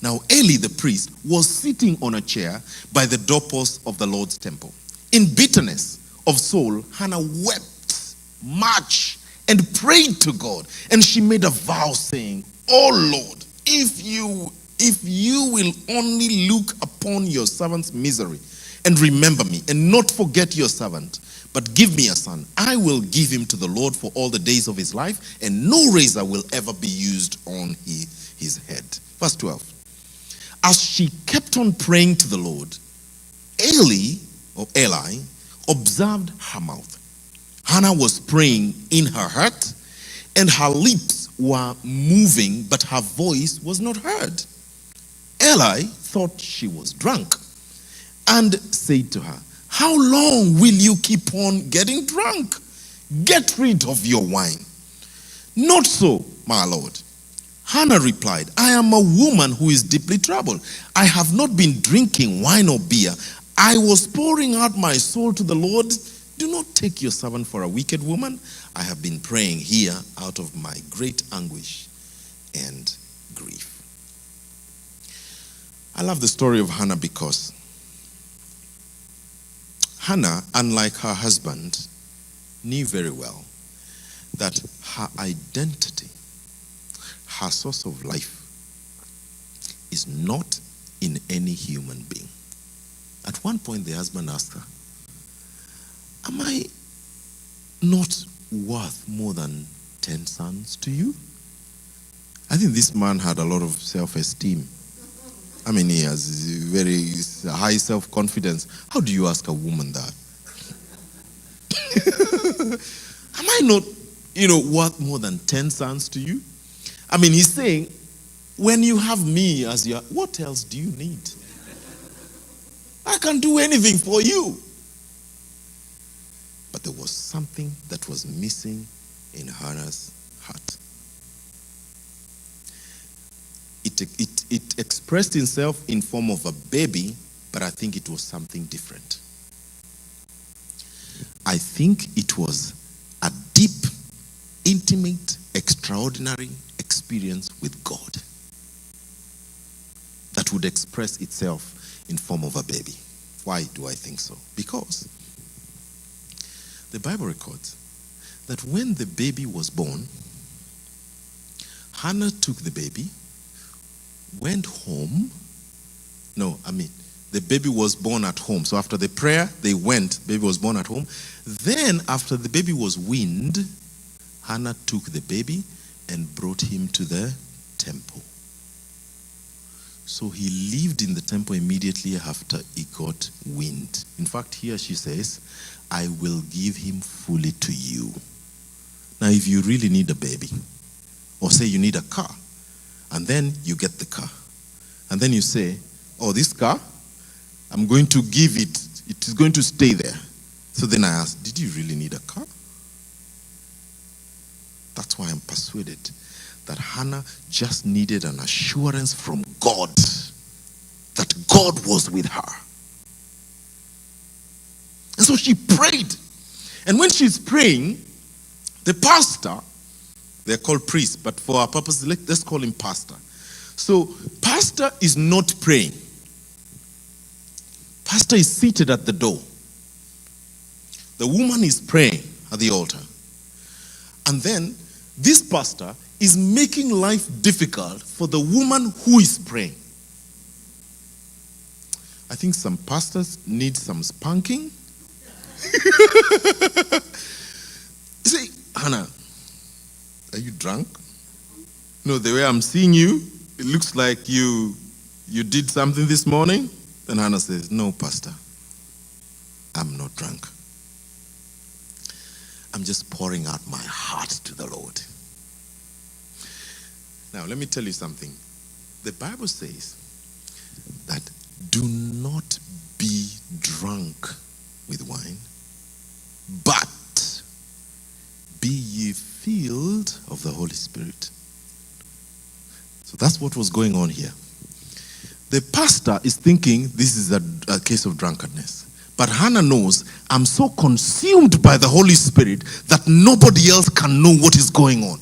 Now Eli the priest was sitting on a chair by the doorpost of the Lord's temple. In bitterness of soul, Hannah wept much and prayed to God. And she made a vow saying, "Oh Lord, if you will only look upon your servant's misery and remember me and not forget your servant, but give me a son, I will give him to the Lord for all the days of his life, and no razor will ever be used on his head." Verse 12. As she kept on praying to the Lord, Eli observed her mouth. Hannah was praying in her heart, and her lips were moving, but her voice was not heard. Eli thought she was drunk and said to her, "How long will you keep on getting drunk? Get rid of your wine." "Not so, my lord." Hannah replied, "I am a woman who is deeply troubled. I have not been drinking wine or beer. I was pouring out my soul to the Lord. Do not take your servant for a wicked woman. I have been praying here out of my great anguish and grief." I love the story of Hannah because Hannah, unlike her husband, knew very well that her identity, her source of life, is not in any human being. At one point, the husband asked her, "Am I not worth more than 10 sons to you?" I think this man had a lot of self-esteem. I mean, he has very high self-confidence. How do you ask a woman that? Am I not, worth more than 10 sons to you? I mean, he's saying, when you have me as your, what else do you need? I can do anything for you. But there was something that was missing in Hannah's heart. It expressed itself in form of a baby, but I think it was something different. I think it was a deep, intimate, extraordinary experience with God that would express itself in form of a baby. Why do I think so? Because the Bible records that when the baby was born, Hannah took the baby, went home. The baby was born at home. So after the prayer, they went. Baby was born at home. Then after the baby was weaned, Hannah took the baby and brought him to the temple. So he lived in the temple immediately after he got weaned. In fact, here she says, "I will give him fully to you." Now, if you really need a baby, or say you need a car, and then you get the car, and then you say, "Oh, this car, I'm going to give it. It is going to stay there." So then I ask, did you really need a car? That's why I'm persuaded that Hannah just needed an assurance from God that God was with her. And so she prayed. And when she's praying, the pastor, they're called priests, but for our purpose, let's call him pastor. So pastor is not praying. Pastor is seated at the door. The woman is praying at the altar. And then this pastor is making life difficult for the woman who is praying. I think some pastors need some spanking. You say, "Hannah, are you drunk? No, the way I'm seeing you, it looks like you did something this morning." And Hannah says, "No, pastor, I'm not drunk. I'm just pouring out my heart to the Lord." Now, let me tell you something. The Bible says that do not be drunk with wine, but be ye filled of the Holy Spirit. That's what was going on here. The pastor is thinking this is a case of drunkenness. But Hannah knows, I'm so consumed by the Holy Spirit that nobody else can know what is going on.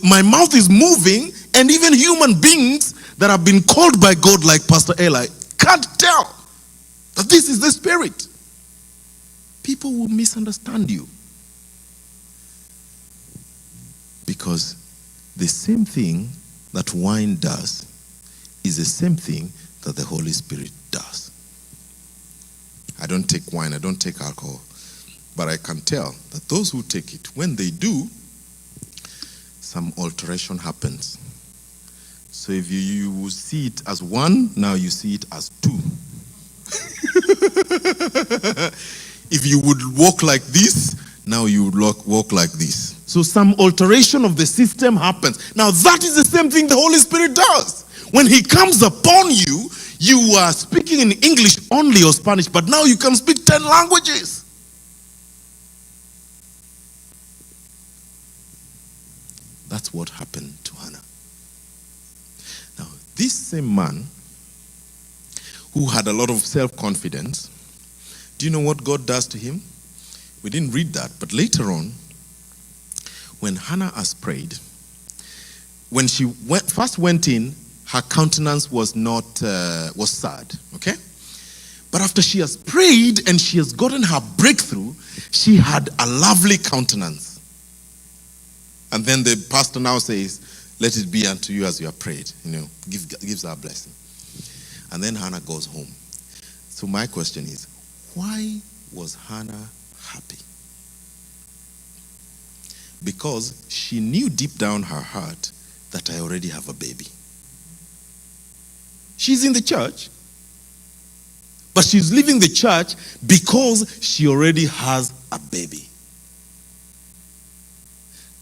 My mouth is moving, and even human beings that have been called by God, like Pastor Eli, can't tell that this is the Spirit. People will misunderstand you. Because the same thing that wine does is the same thing that the Holy Spirit does. I don't take wine, I don't take alcohol, but I can tell that those who take it, when they do, some alteration happens. So if you see it as one, now you see it as two. If you would walk like this, now you would walk like this. So some alteration of the system happens. Now that is the same thing the Holy Spirit does. When he comes upon you, you are speaking in English only or Spanish, but now you can speak 10 languages. That's what happened to Hannah. Now, this same man who had a lot of self-confidence, do you know what God does to him? We didn't read that, but later on, when Hannah has prayed, when she first went in, her countenance was was sad, okay? But after she has prayed and she has gotten her breakthrough, she had a lovely countenance. And then the pastor now says, let it be unto you as you have prayed. Gives her a blessing. And then Hannah goes home. So my question is, why was Hannah happy? Because she knew deep down her heart that I already have a baby. She's in the church, but she's leaving the church because she already has a baby.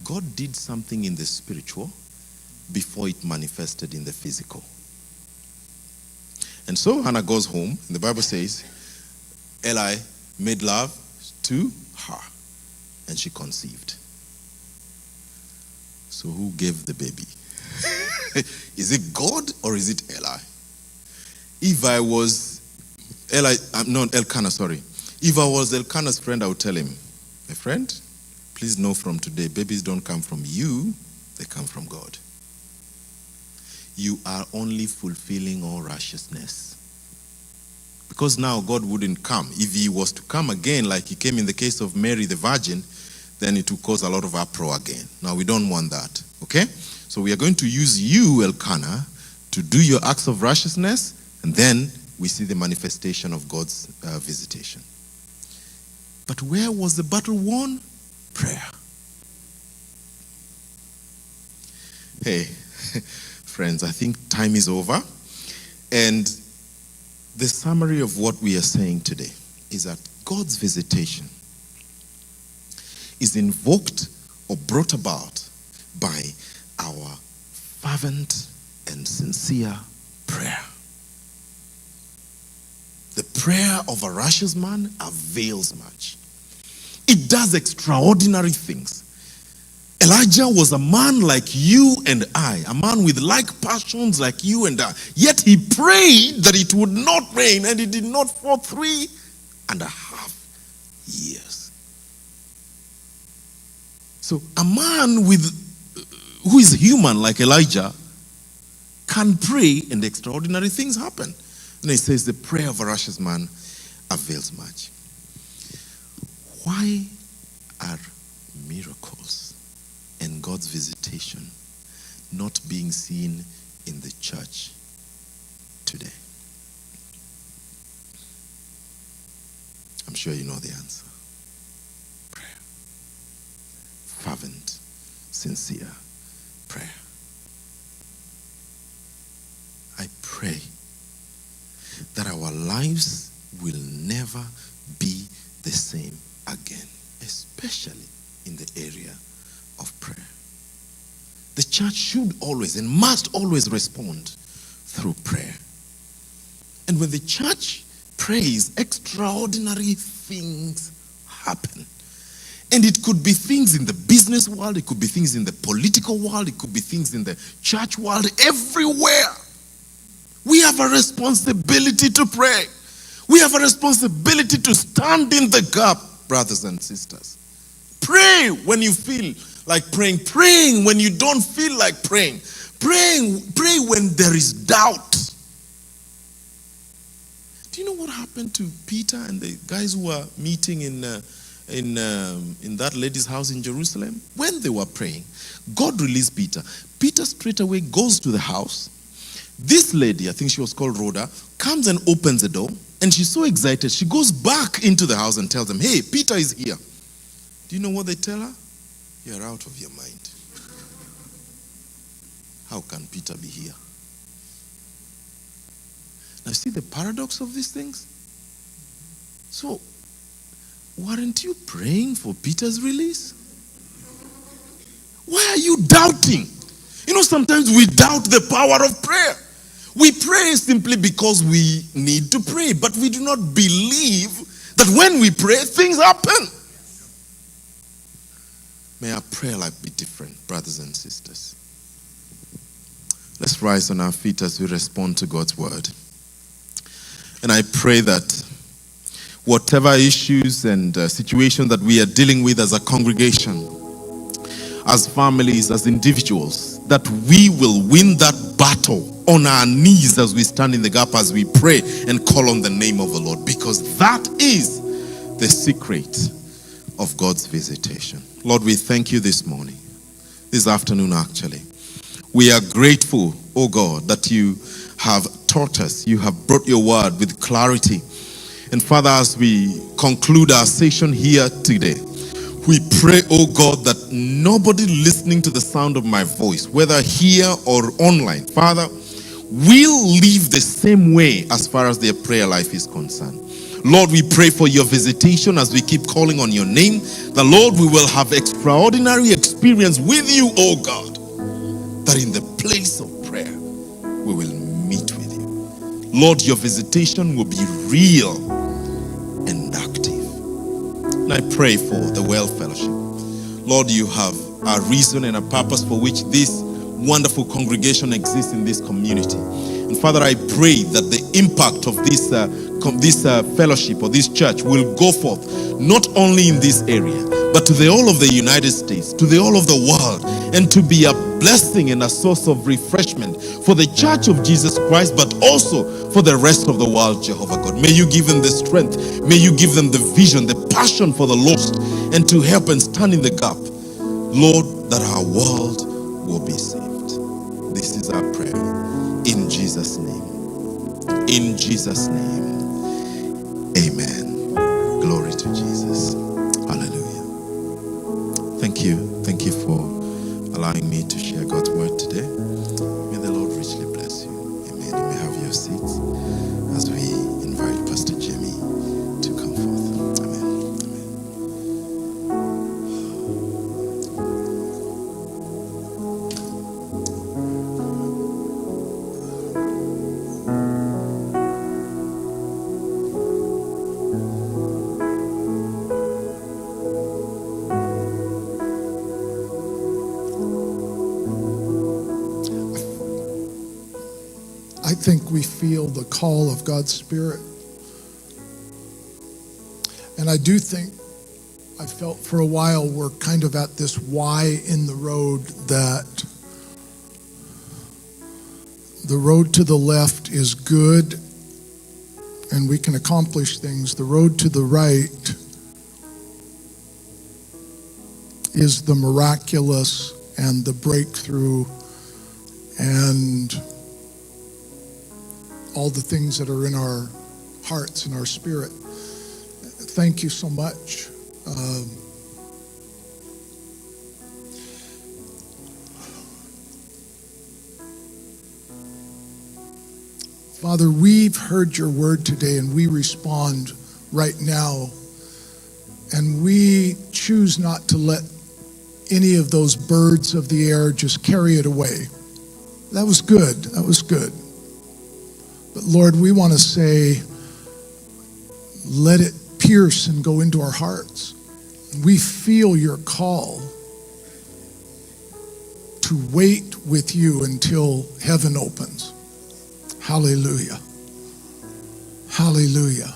God did something in the spiritual before it manifested in the physical. And so Hannah goes home, and the Bible says, Eli made love to her, and she conceived. So who gave the baby? Is it God or is it Eli? If I was Elkanah, sorry. If I was Elkanah's friend, I would tell him, my friend, please know from today, babies don't come from you, they come from God. You are only fulfilling all righteousness. Because now God wouldn't come. If he was to come again, like he came in the case of Mary the Virgin, then it would cause a lot of uproar again. Now we don't want that, okay? So we are going to use you, Elkanah, to do your acts of righteousness, and then we see the manifestation of God's visitation. But where was the battle won? Prayer. Hey, friends, I think time is over. And the summary of what we are saying today is that God's visitation is invoked or brought about by our fervent and sincere prayer. The prayer of a righteous man avails much. It does extraordinary things. Elijah was a man like you and I, a man with like passions like you and I. Yet he prayed that it would not rain, and it did not for 3.5 years. So a man who is human like Elijah can pray and extraordinary things happen. And he says the prayer of a righteous man avails much. Why are miracles and God's visitation not being seen in the church today? I'm sure you know the answer. Prayer. Fervent, sincere prayer. I pray that our lives will never be the same again, especially in the area of prayer. The church should always and must always respond through prayer. And when the church prays, extraordinary things happen. And it could be things in the business world, it could be things in the political world, it could be things in the church world, everywhere. We have a responsibility to pray. We have a responsibility to stand in the gap, brothers and sisters. Pray when you feel like praying. Praying when you don't feel like praying. Pray when there is doubt. Do you know what happened to Peter and the guys who were meeting in that lady's house in Jerusalem? When they were praying, God released Peter. Peter straight away goes to the house. This lady, I think she was called Rhoda, comes and opens the door, and she's so excited. She goes back into the house and tells them, hey, Peter is here. Do you know what they tell her? You're out of your mind. How can Peter be here? Now, see the paradox of these things? So, weren't you praying for Peter's release? Why are you doubting? You know, sometimes we doubt the power of prayer. We pray simply because we need to pray, but we do not believe that when we pray, things happen. May our prayer life be different, brothers and sisters. Let's rise on our feet as we respond to God's word. And I pray that whatever issues and situations that we are dealing with as a congregation, as families, as individuals, that we will win that battle on our knees as we stand in the gap, as we pray and call on the name of the Lord, because that is the secret of God's visitation. Lord, we thank you this morning, this afternoon actually. We are grateful, oh God, that you have taught us, you have brought your word with clarity. And Father, as we conclude our session here today, we pray, oh God, that nobody listening to the sound of my voice, whether here or online, Father, will live the same way as far as their prayer life is concerned. Lord, we pray for your visitation as we keep calling on your name. The Lord, we will have extraordinary experience with you, oh God, that in the place of prayer, we will meet with you. Lord, your visitation will be real and active. And I pray for the Well Fellowship. Lord, you have a reason and a purpose for which this wonderful congregation exists in this community. And Father, I pray that the impact of this fellowship or this church will go forth, not only in this area, but to the all of the United States, to the all of the world, and to be a blessing and a source of refreshment for the church of Jesus Christ, but also for the rest of the world, Jehovah God. May you give them the strength, may you give them the vision, the passion for the lost, and to help and stand in the gap, Lord, that our world will be saved. This is our prayer. In Jesus' name. In Jesus' name. Amen. Glory to Jesus. Hallelujah. Thank you. Thank you for allowing me to share God's word today. May the Lord richly bless you. Amen. You may have your seats as we invite Pastor Jimmy to come forth. Amen. I think we feel the call of God's Spirit. And I do think, I felt for a while we're kind of at this Y in the road, that the road to the left is good and we can accomplish things. The road to the right is the miraculous and the breakthrough and all the things that are in our hearts and our spirit. Thank you so much. Father, we've heard your word today and we respond right now. And we choose not to let any of those birds of the air just carry it away. That was good. That was good. But Lord, we want to say, let it pierce and go into our hearts. We feel your call to wait with you until heaven opens. Hallelujah. Hallelujah.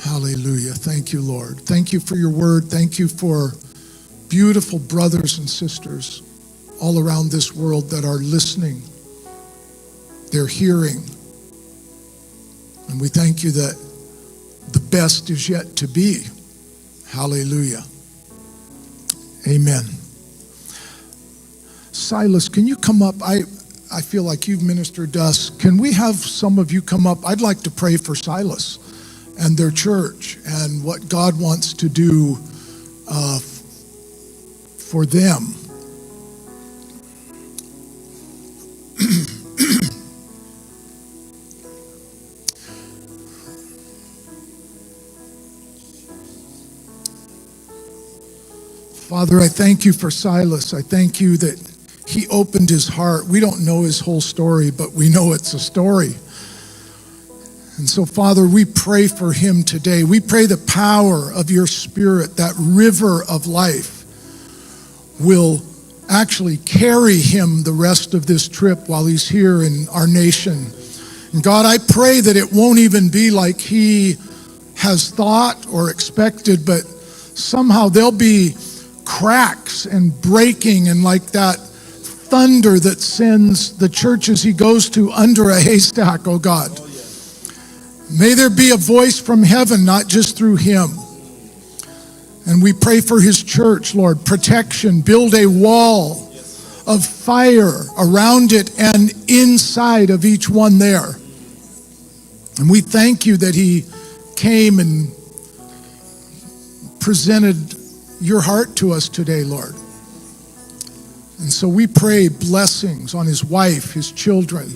Hallelujah. Thank you, Lord. Thank you for your word. Thank you for beautiful brothers and sisters all around this world that are listening. They're hearing. And we thank you that the best is yet to be. Hallelujah. Amen. Silas, can you come up? I feel like you've ministered to us. Can we have some of you come up? I'd like to pray for Silas and their church and what God wants to do for them. Father, I thank you for Silas. I thank you that he opened his heart. We don't know his whole story, but we know it's a story. And so, Father, we pray for him today. We pray the power of your Spirit, that river of life, will actually carry him the rest of this trip while he's here in our nation. And God, I pray that it won't even be like he has thought or expected, but somehow there'll be cracks and breaking and like that thunder that sends the churches he goes to under a haystack, oh God. May there be a voice from heaven, not just through him. And we pray for his church, Lord, protection, build a wall of fire around it and inside of each one there. And we thank you that he came and presented your heart to us today, Lord. And so we pray blessings on his wife, his children.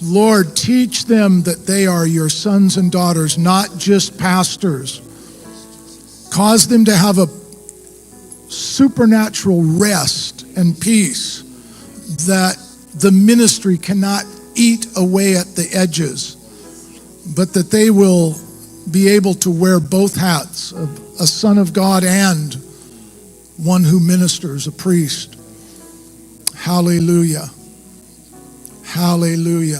Lord, teach them that they are your sons and daughters, not just pastors. Cause them to have a supernatural rest and peace that the ministry cannot eat away at the edges, but that they will be able to wear both hats of a son of God and one who ministers, a priest. Hallelujah. Hallelujah.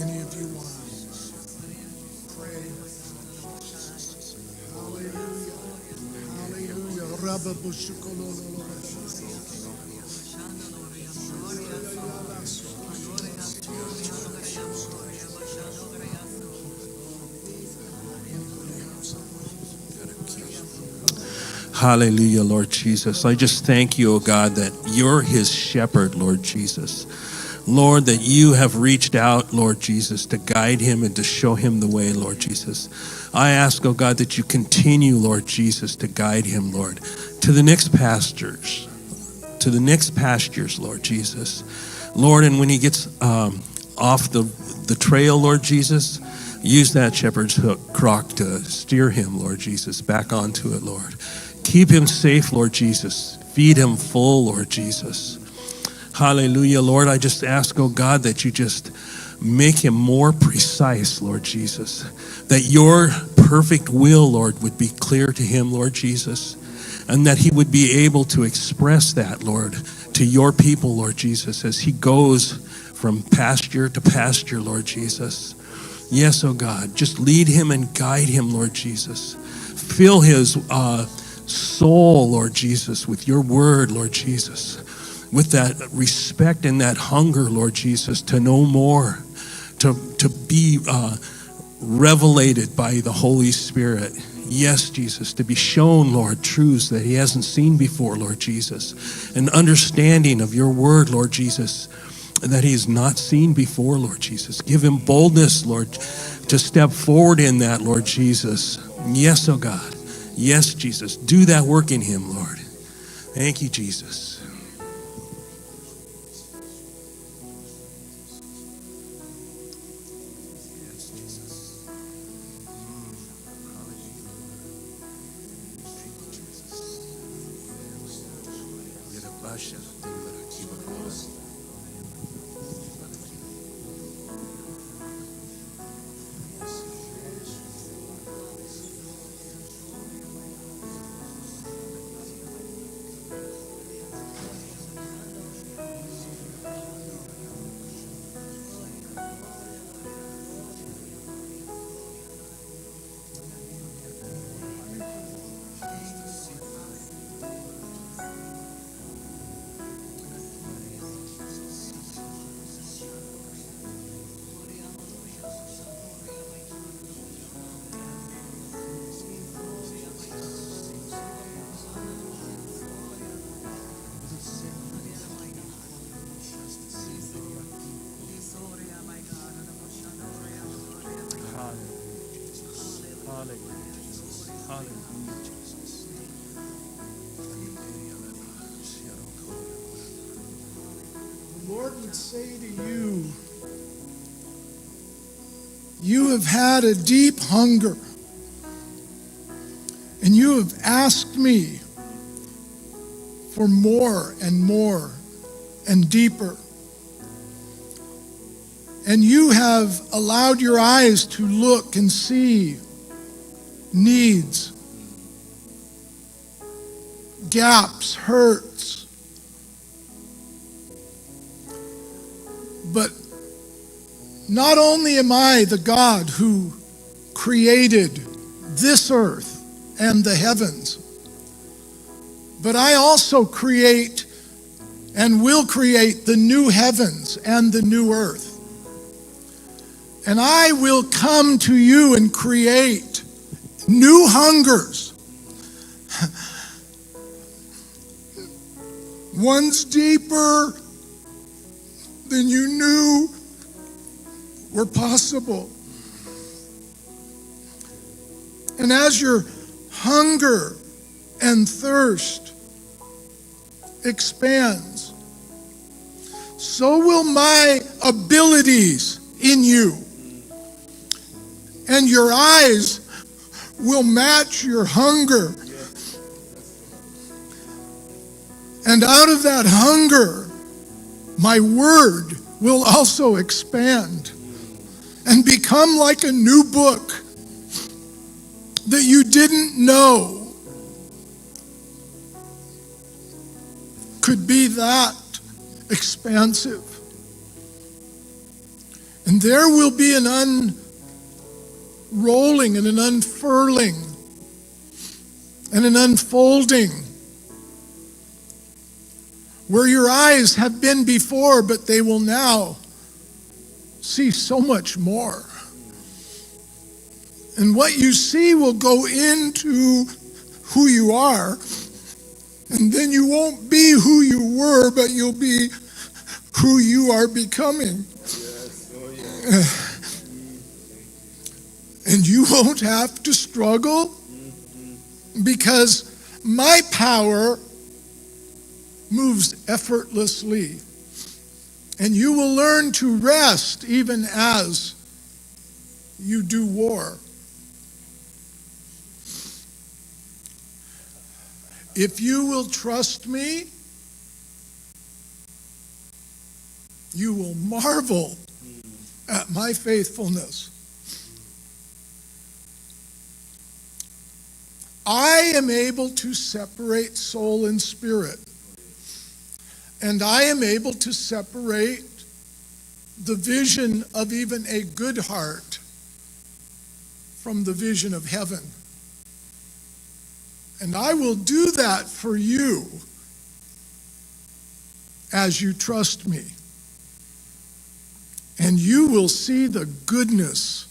Any of you want to pray? Hallelujah, Lord Jesus. I just thank you, oh God, that you're his shepherd, Lord Jesus. Lord, that you have reached out, Lord Jesus, to guide him and to show him the way, Lord Jesus. I ask, oh God, that you continue, Lord Jesus, to guide him, Lord, to the next pastures, Lord Jesus. Lord, and when he gets off the trail, Lord Jesus, use that shepherd's hook crock to steer him, Lord Jesus, back onto it, Lord. Keep him safe, Lord Jesus. Feed him full, Lord Jesus. Hallelujah, Lord. I just ask, oh God, that you just make him more precise, Lord Jesus. That your perfect will, Lord, would be clear to him, Lord Jesus. And that he would be able to express that, Lord, to your people, Lord Jesus, as he goes from pasture to pasture, Lord Jesus. Yes, oh God, just lead him and guide him, Lord Jesus. Fill his soul, Lord Jesus, with your word, Lord Jesus, with that respect and that hunger, Lord Jesus, to know more, to be revelated by the Holy Spirit. Yes, Jesus, to be shown, Lord, truths that he hasn't seen before, Lord Jesus, an understanding of your word, Lord Jesus, that he has not seen before, Lord Jesus. Give him boldness, Lord, to step forward in that, Lord Jesus. Yes, oh God. Yes, Jesus. Do that work in him, Lord. Thank you, Jesus. Hallelujah, Jesus. The Lord would say to you, you have had a deep hunger, and you have asked me for more and more and deeper. And you have allowed your eyes to look and see needs, gaps, hurts. But not only am I the God who created this earth and the heavens, but I also create and will create the new heavens and the new earth. And I will come to you and create new hungers. One's deeper than you knew were possible. And as your hunger and thirst expands, so will my abilities in you. And your eyes will match your hunger. And out of that hunger, my word will also expand and become like a new book that you didn't know could be that expansive. And there will be an unrolling and an unfurling and an unfolding where your eyes have been before, but they will now see so much more. And what you see will go into who you are, and then you won't be who you were, but you'll be who you are becoming. Yes. Oh, yes. And you won't have to struggle because my power moves effortlessly. And you will learn to rest even as you do war. If you will trust me, you will marvel at my faithfulness. I am able to separate soul and spirit. And I am able to separate the vision of even a good heart from the vision of heaven. And I will do that for you as you trust me. And you will see the goodness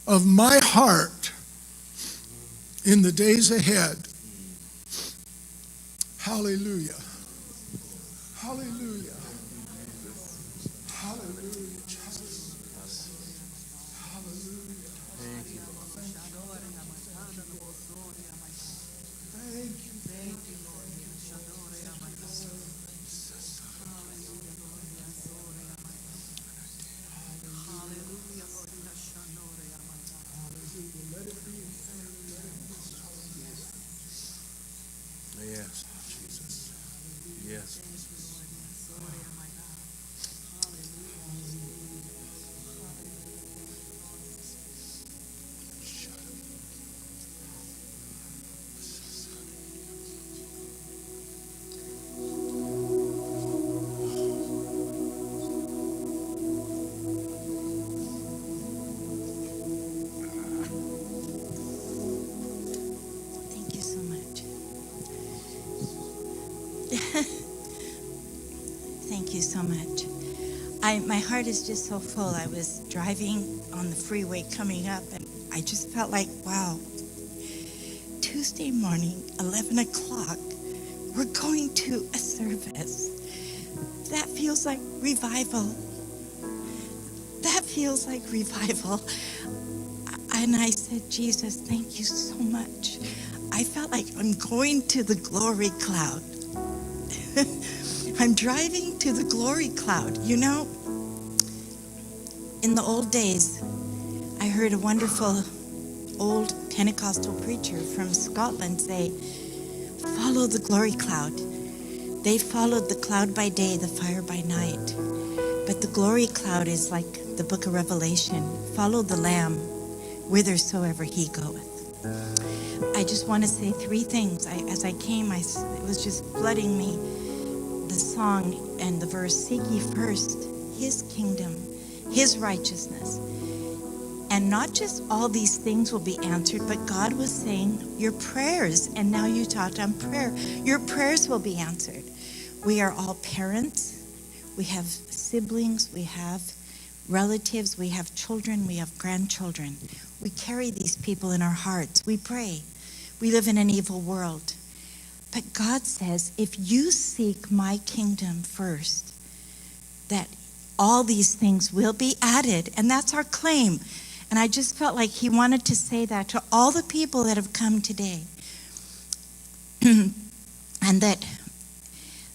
of my heart in the days ahead. Hallelujah. Hallelujah. Hallelujah. Jesus. Hallelujah. Thank you, Lord. Thank you. Thank you, Lord. Yes, Jesus. Yes. Thank you so much. Thank you so much. My heart is just so full. I was driving on the freeway coming up, and I just felt like, wow, Tuesday morning, 11 o'clock, we're going to a service. That feels like revival. That feels like revival. And I said, Jesus, thank you so much. I felt like I'm going to the glory cloud. I'm driving to the glory cloud. You know, in the old days, I heard a wonderful old Pentecostal preacher from Scotland say, follow the glory cloud. They followed the cloud by day, the fire by night. But the glory cloud is like the book of Revelation. Follow the Lamb whithersoever he goeth. I just want to say three things. As I came, it was just flooding me, the song and the verse, seek ye first his kingdom, his righteousness. And not just all these things will be answered, but God was saying your prayers, and now you talked on prayer, your prayers will be answered. We are all parents, we have siblings, we have relatives, we have children, we have grandchildren. We carry these people in our hearts. We pray. We live in an evil world. But God says, if you seek my kingdom first, that all these things will be added. And that's our claim. And I just felt like he wanted to say that to all the people that have come today. And that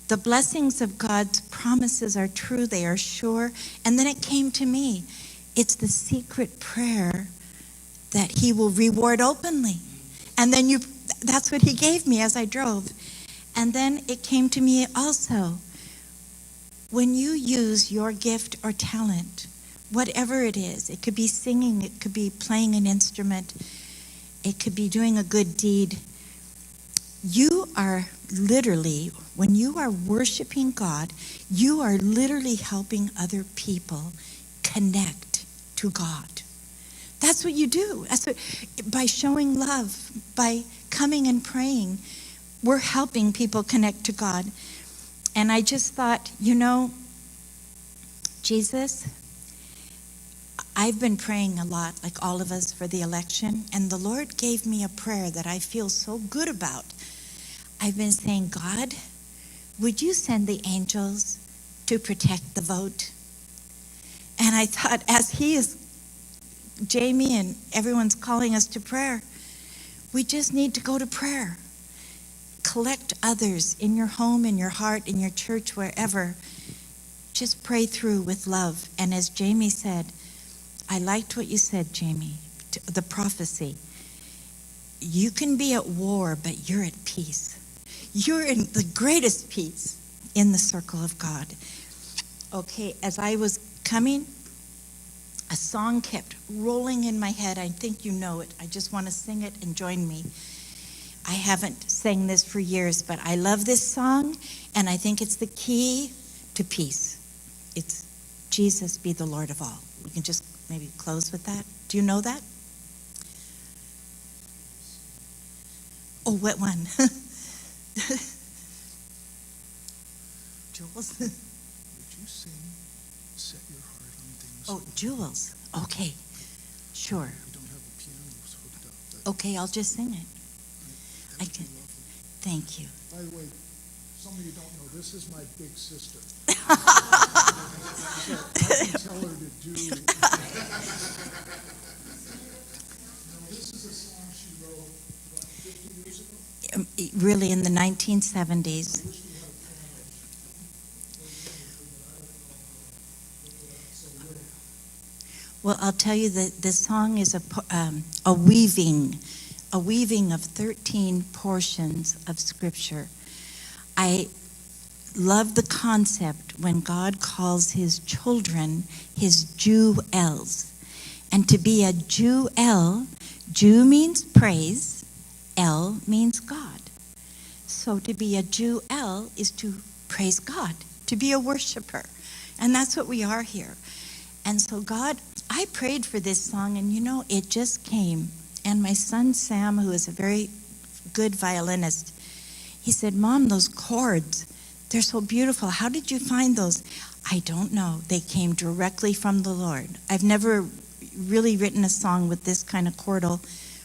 the blessings of God's promises are true, they are sure. And then it came to me. It's the secret prayer that he will reward openly. And then that's what he gave me as I drove. And then it came to me also. When you use your gift or talent, whatever it is, it could be singing, it could be playing an instrument, it could be doing a good deed. You are literally, when you are worshiping God, you are literally helping other people connect to God. That's what you do. By showing love, by coming and praying, we're helping people connect to God. And I just thought, you know, Jesus, I've been praying a lot, like all of us, for the election, and the Lord gave me a prayer that I feel so good about. I've been saying, God, would you send the angels to protect the vote? And I thought, as Jamie and everyone's calling us to prayer, we just need to go to prayer. Collect others in your home, in your heart, in your church, wherever. Just pray through with love. And as Jamie said, I liked what you said, Jamie, the prophecy. You can be at war, but you're at peace. You're in the greatest peace in the circle of God. Okay, as I was coming, a song kept rolling in my head. I think you know it. I just want to sing it and join me. I haven't sang this for years, but I love this song, and I think it's the key to peace. It's Jesus be the Lord of all. We can just maybe close with that. Do you know that? Oh, what one? Jules? Would you sing Set Your Heart on Things? Oh, Jules. Okay, sure. We don't have a piano hooked up. But Okay, I'll just sing it. that I would be can. lovely. Thank you. By the way, some of you don't know, this is my big sister. So I can tell her to do. This is a song she wrote about 50 years ago. Really, in the 1970s. I wish we had a piano. Well, I'll tell you that this song is a weaving of 13 portions of Scripture. I love the concept when God calls his children his jewels. And to be a jewel, Jew means praise, El means God. So to be a jewel is to praise God, to be a worshiper. And that's what we are here. And so God, I prayed for this song, and you know, it just came. And my son Sam, who is a very good violinist, he said, Mom, those chords, they're so beautiful. How did you find those? I don't know. They came directly from the Lord. I've never really written a song with this kind of chordal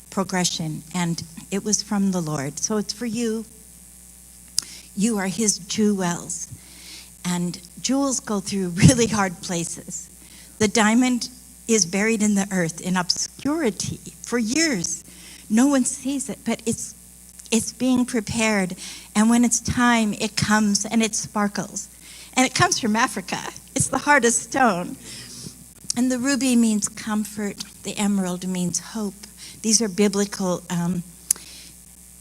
progression, and it was from the Lord. So it's for you. You are his jewels. And jewels go through really hard places. The diamond is buried in the earth in obscurity for years. No one sees it, but it's being prepared. And when it's time, it comes and it sparkles. And it comes from Africa. It's the hardest stone. And the ruby means comfort. The emerald means hope. These are biblical.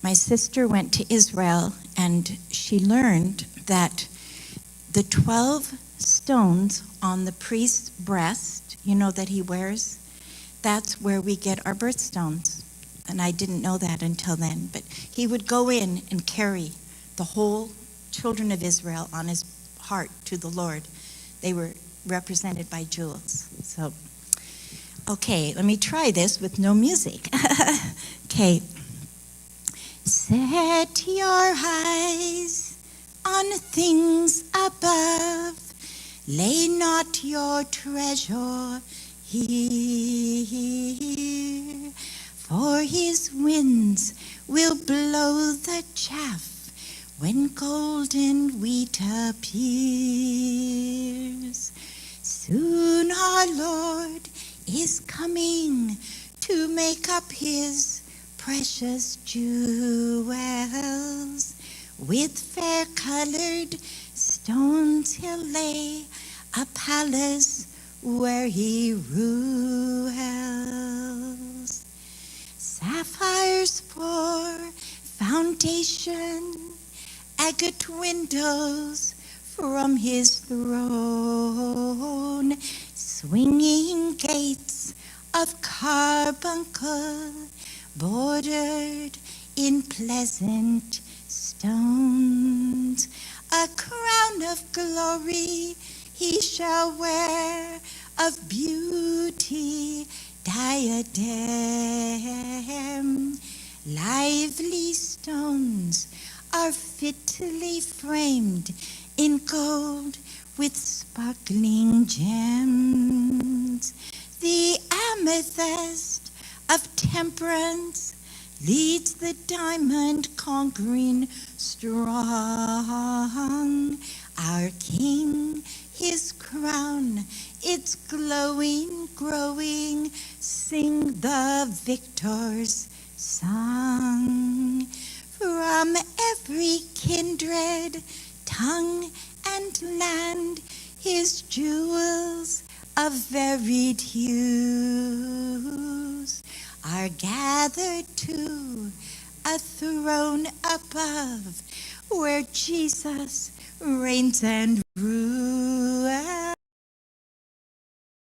My sister went to Israel, and she learned that the 12 stones on the priest's breast, that he wears, that's where we get our birthstones. And I didn't know that until then. But he would go in and carry the whole children of Israel on his heart to the Lord. They were represented by jewels. So, okay, let me try this with no music. Okay. Set your eyes on things above. Lay not your treasure here, for his winds will blow the chaff when golden wheat appears. Soon our Lord is coming to make up his precious jewels. With fair-colored stones he'll lay a palace where he rules. Sapphires for foundation, agate windows from his throne, swinging gates of carbuncle, bordered in pleasant stones. A crown of glory he shall wear, of beauty diadem. Lively stones are fitly framed in gold with sparkling gems. The amethyst of temperance leads the diamond conquering strong. Our King, his crown, it's glowing, growing, sing the victor's song. From every kindred, tongue, and land, his jewels of varied hues are gathered to a throne above, where Jesus reigns and rules.